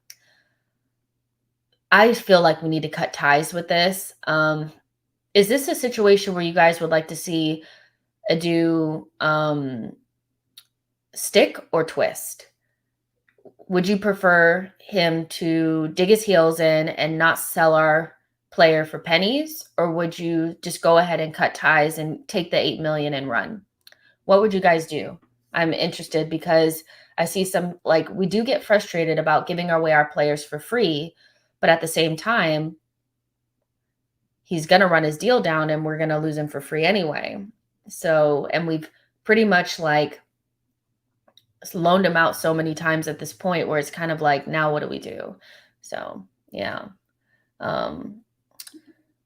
Speaker 1: I feel like we need to cut ties with this. Is this a situation where you guys would like to see do stick or twist? Would you prefer him to dig his heels in and not sell our player for pennies, or would you just go ahead and cut ties and take the 8 million and run? What would you guys do? I'm interested because I see some, like, we do get frustrated about giving away our players for free, but at the same time, he's going to run his deal down and we're going to lose him for free anyway. So, and we've pretty much like loaned him out so many times at this point where it's kind of like, now what do we do? So, yeah.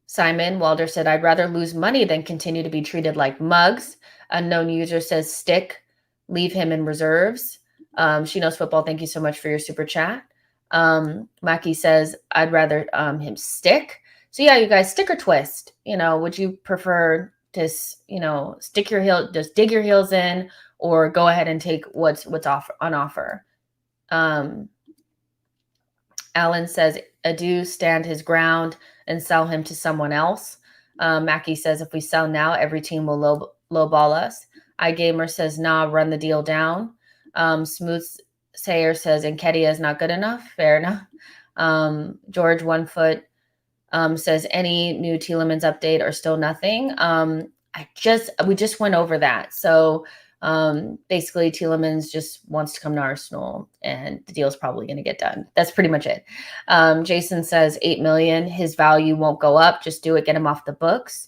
Speaker 1: Simon Walder said, I'd rather lose money than continue to be treated like mugs. Unknown user says, stick, leave him in reserves. She Knows Football, thank you so much for your super chat. Maki says, I'd rather him stick. So yeah, you guys, stick or twist. You know, would you prefer to, you know, stick your heel, just dig your heels in, or go ahead and take what's on offer? Alan says, Adu stand his ground and sell him to someone else. Mackie says, if we sell now, every team will lowball us. iGamer says, nah, run the deal down. Smooth Sayer says, Nketiah is not good enough. Fair enough. George One Foot says, any new Tielemans update or still nothing? We just went over that. So basically Tielemans just wants to come to Arsenal and the deal's probably going to get done. That's pretty much it. Jason says 8 million, his value won't go up. Just do it. Get him off the books.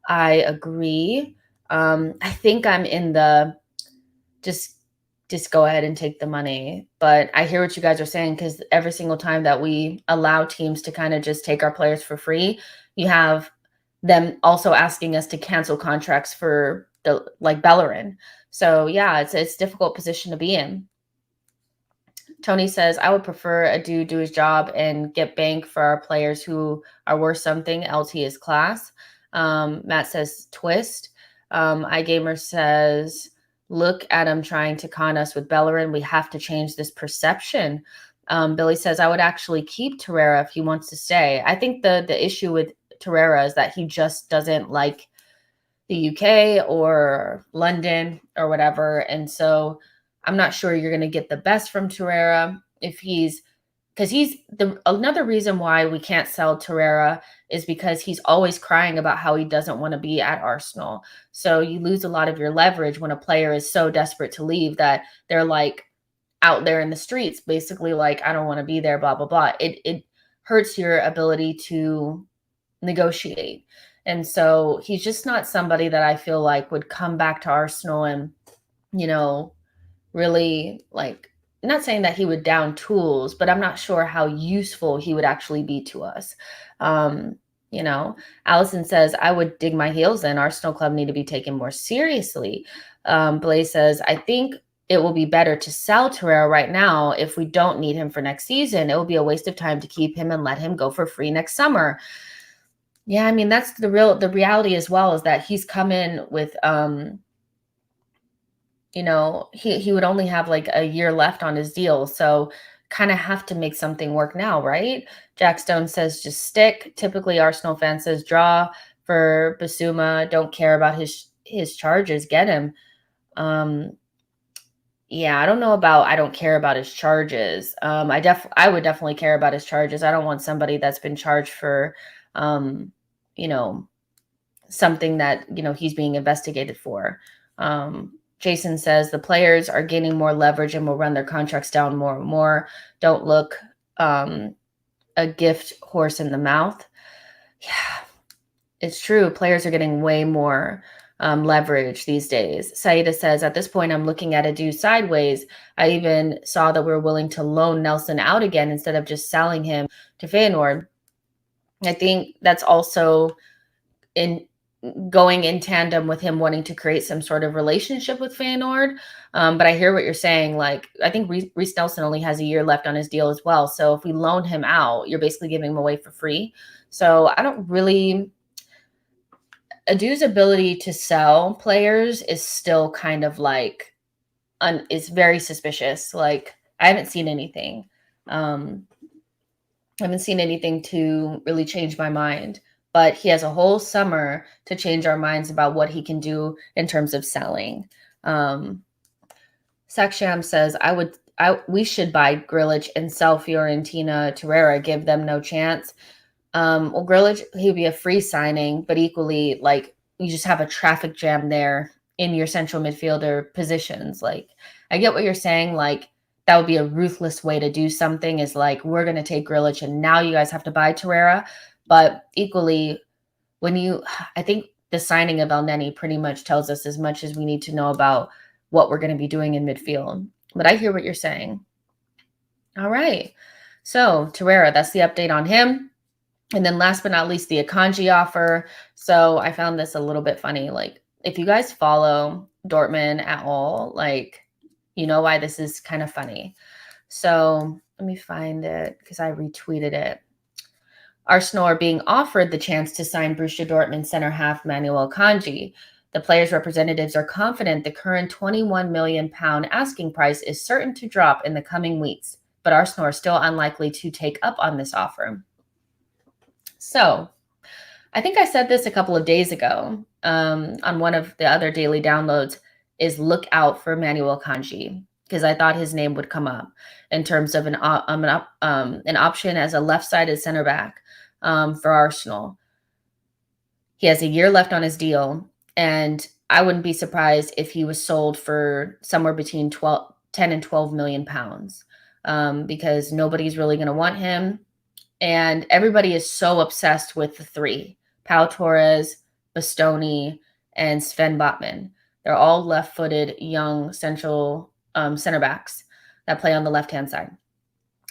Speaker 1: I agree. I think I'm in the just go ahead and take the money. But I hear what you guys are saying, because every single time that we allow teams to kind of just take our players for free, you have them also asking us to cancel contracts for the like Bellerin. So yeah, it's a difficult position to be in. Tony says, I would prefer a dude do his job and get bank for our players who are worth something. LT is class. Matt says twist. iGamer says, look at him trying to con us with Bellerin. We have to change this perception. Billy says, I would actually keep Torreira if he wants to stay. I think the issue with Torreira is that he just doesn't like the UK or London or whatever. And so I'm not sure you're going to get the best from Torreira because another reason why we can't sell Torreira is because he's always crying about how he doesn't want to be at Arsenal. So you lose a lot of your leverage when a player is so desperate to leave that they're like out there in the streets, basically like, I don't want to be there, blah, blah, blah. It hurts your ability to negotiate. And so he's just not somebody that I feel like would come back to Arsenal and you know, really like, not saying that he would down tools, but I'm not sure how useful he would actually be to us. Um, you know, Allison says, I would dig my heels in. Arsenal club need to be taken more seriously. Blaze says, I think it will be better to sell Torreira right now if we don't need him for next season. It will be a waste of time to keep him and let him go for free next summer. Yeah, I mean, that's the reality as well, is that he's come in with he would only have like a year left on his deal. So kind of have to make something work now, right? Jack Stone says just stick. Typically Arsenal fans says draw for Bissouma. Don't care about his charges. Get him. Um yeah, I don't know about I don't care about his charges. I would definitely care about his charges. I don't want somebody that's been charged for you know, something that, he's being investigated for. Jason says the players are gaining more leverage and will run their contracts down more and more. Don't look a gift horse in the mouth. Yeah, it's true. Players are getting way more leverage these days. Saida says, at this point, I'm looking at a do sideways. I even saw that we're willing to loan Nelson out again instead of just selling him to Feyenoord. I think that's also in going in tandem with him wanting to create some sort of relationship with Feyenoord. But I hear what you're saying. Like, I think Reece Nelson only has a year left on his deal as well. So if we loan him out, you're basically giving him away for free. So I don't really. Adu's ability to sell players is still kind of like, it's very suspicious. Like, I haven't seen anything. I haven't seen anything to really change my mind, but he has a whole summer to change our minds about what he can do in terms of selling. Saksham says, we should buy Grillage and sell Fiorentina Torreira, give them no chance. Well, Grillage, he would be a free signing, but equally, like, you just have a traffic jam there in your central midfielder positions. Like, I get what you're saying. Like, that would be a ruthless way to do something, is like, we're going to take Grillage and now you guys have to buy Torreira. But equally, I think the signing of El Neni pretty much tells us as much as we need to know about what we're going to be doing in midfield. But I hear what you're saying. All right. So Torreira, that's the update on him. And then last but not least, the Akanji offer. So I found this a little bit funny. Like, if you guys follow Dortmund at all, like, you know why this is kind of funny. So let me find it because I retweeted it. Arsenal are being offered the chance to sign Borussia Dortmund center half Manuel Akanji. The players' representatives are confident the current £21 million asking price is certain to drop in the coming weeks, but Arsenal are still unlikely to take up on this offer. So, I think I said this a couple of days ago on one of the other daily downloads, is look out for Manuel Akanji, because I thought his name would come up in terms of an option as a left-sided center back for Arsenal. He has a year left on his deal, and I wouldn't be surprised if he was sold for somewhere between 10 and 12 million pounds, because nobody's really going to want him. And everybody is so obsessed with the three: Pau Torres, Bastoni, and Sven Botman. They're all left-footed, young central center backs that play on the left-hand side.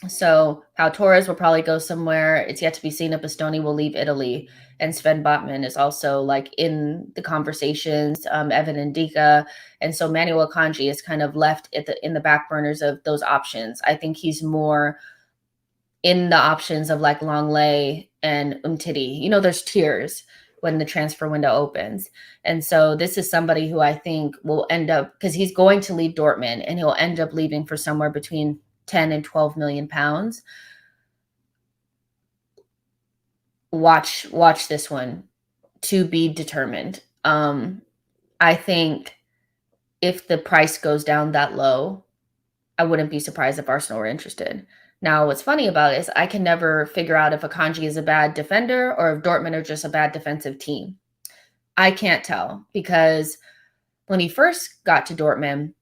Speaker 1: So Pau Torres will probably go somewhere. It's yet to be seen if Bastoni will leave Italy. And Sven Botman is also like in the conversations, Evan Ndika. And so Manuel Akanji is kind of left in the back burners of those options. I think he's more in the options of like Longley and Umtiti. There's tiers when the transfer window opens. And so this is somebody who I think will end up, because he's going to leave Dortmund and he'll end up leaving for somewhere between 10 and 12 million pounds. Watch this one, to be determined. I think if the price goes down that low, I wouldn't be surprised if Arsenal were interested. Now, what's funny about it is I can never figure out if Akanji is a bad defender or if Dortmund are just a bad defensive team. I can't tell, because when he first got to Dortmund,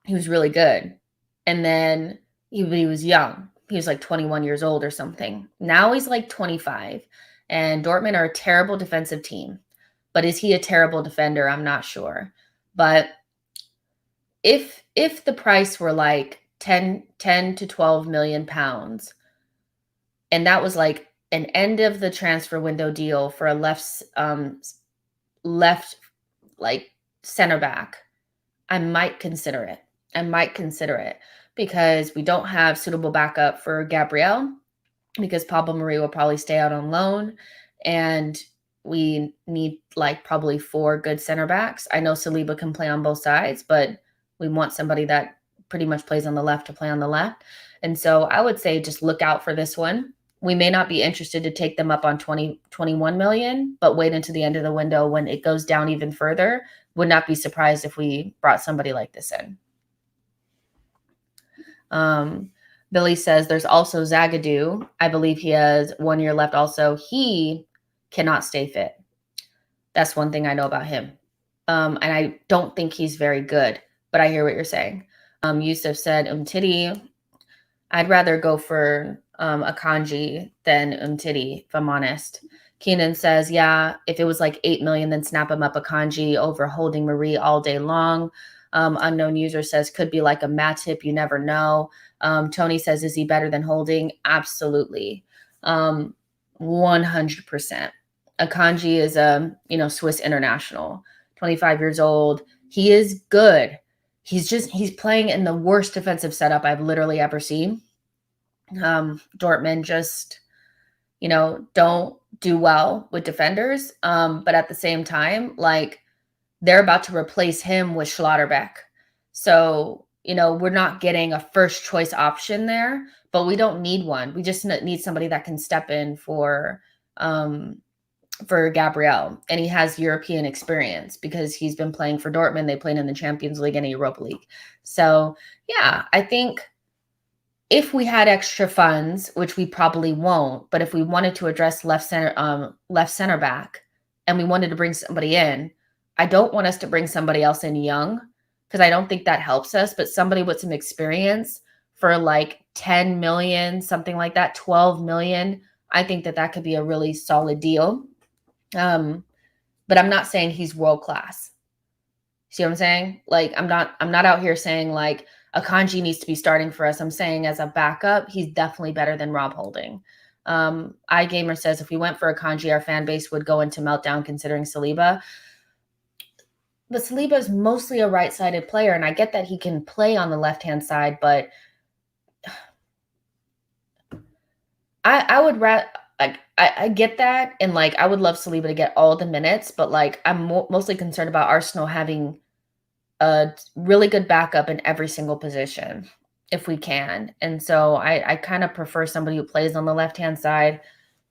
Speaker 1: he was really good. And then he was young. He was like 21 years old or something. Now he's like 25. And Dortmund are a terrible defensive team. But is he a terrible defender? I'm not sure. But if the price were like 10 to 12 million pounds, and that was like an end of the transfer window deal for a left like center back, I might consider it. I might consider it because we don't have suitable backup for Gabriel, because Pablo Marie will probably stay out on loan, and we need like probably 4 good center backs. I know Saliba can play on both sides, but we want somebody that pretty much plays on the left to play on the left. And so I would say just look out for this one. We may not be interested to take them up on 21 million, but wait until the end of the window when it goes down even further. Would not be surprised if we brought somebody like this in. Billy says there's also Zagadou. I believe he has 1 year left also. He cannot stay fit. That's one thing I know about him. And I don't think he's very good, but I hear what you're saying. Yusuf said Umtiti. I'd rather go for Akanji than Umtiti, if I'm honest. Keenan says, yeah, if it was like 8 million, then snap him up Akanji over holding Marie all day long. Unknown user says, could be like a Matip, you never know. Tony says, is he better than holding? Absolutely. 100%. Akanji is a, Swiss international, 25 years old. He is good. He's playing in the worst defensive setup I've literally ever seen. Dortmund just, don't do well with defenders. But at the same time, like, they're about to replace him with Schlotterbeck. So, we're not getting a first choice option there, but we don't need one. We just need somebody that can step in for Gabriel. And he has European experience because he's been playing for Dortmund. They played in the Champions League and the Europa League. So, yeah, I think if we had extra funds, which we probably won't, but if we wanted to address left center back and we wanted to bring somebody in, I don't want us to bring somebody else in young because I don't think that helps us, but somebody with some experience for like 10 million, something like that, 12 million, I think that could be a really solid deal. But I'm not saying he's world class. See what I'm saying? Like, I'm not out here saying like Akanji needs to be starting for us. I'm saying as a backup, he's definitely better than Rob Holding. iGamer says if we went for Akanji, our fan base would go into meltdown considering Saliba. But Saliba is mostly a right-sided player, and I get that he can play on the left-hand side, but I would rather, like, I get that, and like I would love Saliba to get all the minutes, but like I'm mostly concerned about Arsenal having a really good backup in every single position if we can. And so I kind of prefer somebody who plays on the left-hand side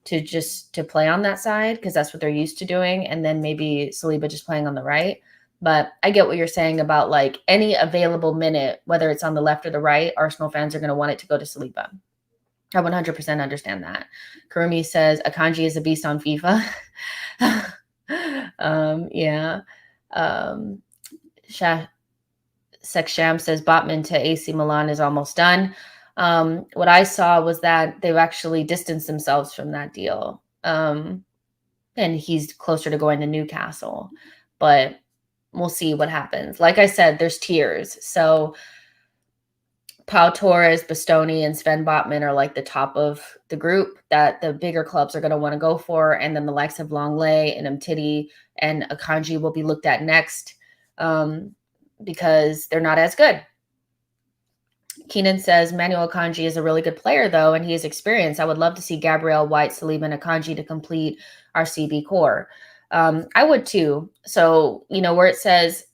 Speaker 1: to play on that side because that's what they're used to doing, and then maybe Saliba just playing on the right. But I get what you're saying about like any available minute, whether it's on the left or the right, Arsenal fans are going to want it to go to Saliba. I 100% understand that. Karumi says Akanji is a beast on FIFA. Yeah. Seksham says Botman to AC Milan is almost done. What I saw was that they've actually distanced themselves from that deal. And he's closer to going to Newcastle. But we'll see what happens. Like I said, there's tiers. So Pau Torres, Bastoni, and Sven Botman are like the top of the group that the bigger clubs are going to want to go for. And then the likes of Longley and Umtiti and Akanji will be looked at next because they're not as good. Keenan says Manuel Akanji is a really good player, though, and he has experience. I would love to see Gabriel, White, Saliba, and Akanji to complete our CB core. I would too. So, where it says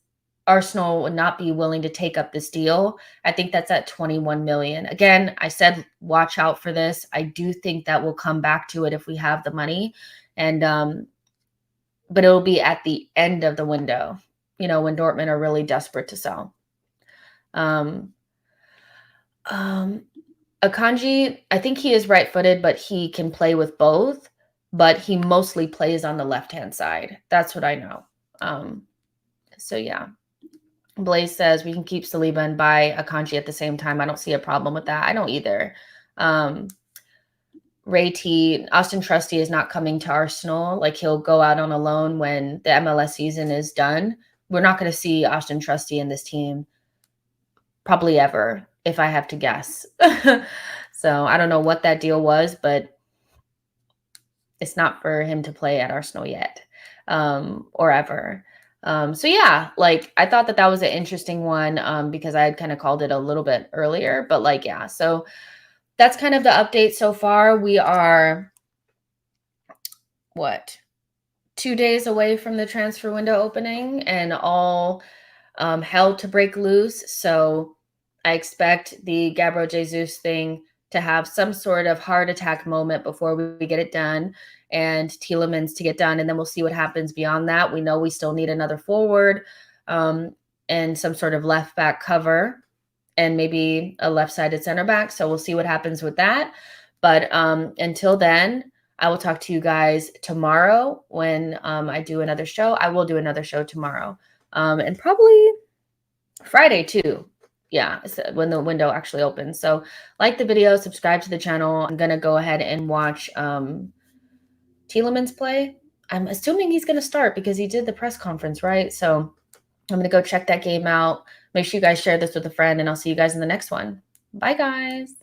Speaker 1: Arsenal would not be willing to take up this deal, I think that's at 21 million. Again, I said watch out for this. I do think that we'll come back to it if we have the money. And but it'll be at the end of the window, when Dortmund are really desperate to sell. Akanji, I think he is right-footed, but he can play with both. But he mostly plays on the left-hand side. That's what I know. So, yeah. Blaze says we can keep Saliba and buy Akanji at the same time. I don't see a problem with that. I don't either. Ray T, Austin Trusty is not coming to Arsenal. Like, he'll go out on a loan when the MLS season is done. We're not going to see Austin Trusty in this team probably ever, if I have to guess. So I don't know what that deal was, but it's not for him to play at Arsenal yet, or ever. So yeah, like I thought that that was an interesting one, because I had kind of called it a little bit earlier, but like, yeah, so that's kind of the update so far. We are what, 2 days away from the transfer window opening, and all hell to break loose. So I expect the Gabriel Jesus thing to have some sort of heart attack moment before we get it done, and Tielemans to get done. And then we'll see what happens beyond that. We know we still need another forward, and some sort of left back cover, and maybe a left-sided center back. So we'll see what happens with that. But until then, I will talk to you guys tomorrow when I do another show. I will do another show tomorrow, and probably Friday too. Yeah, when the window actually opens. So like the video, subscribe to the channel. I'm going to go ahead and watch Tielemans play. I'm assuming he's going to start because he did the press conference, right? So I'm going to go check that game out. Make sure you guys share this with a friend, and I'll see you guys in the next one. Bye, guys.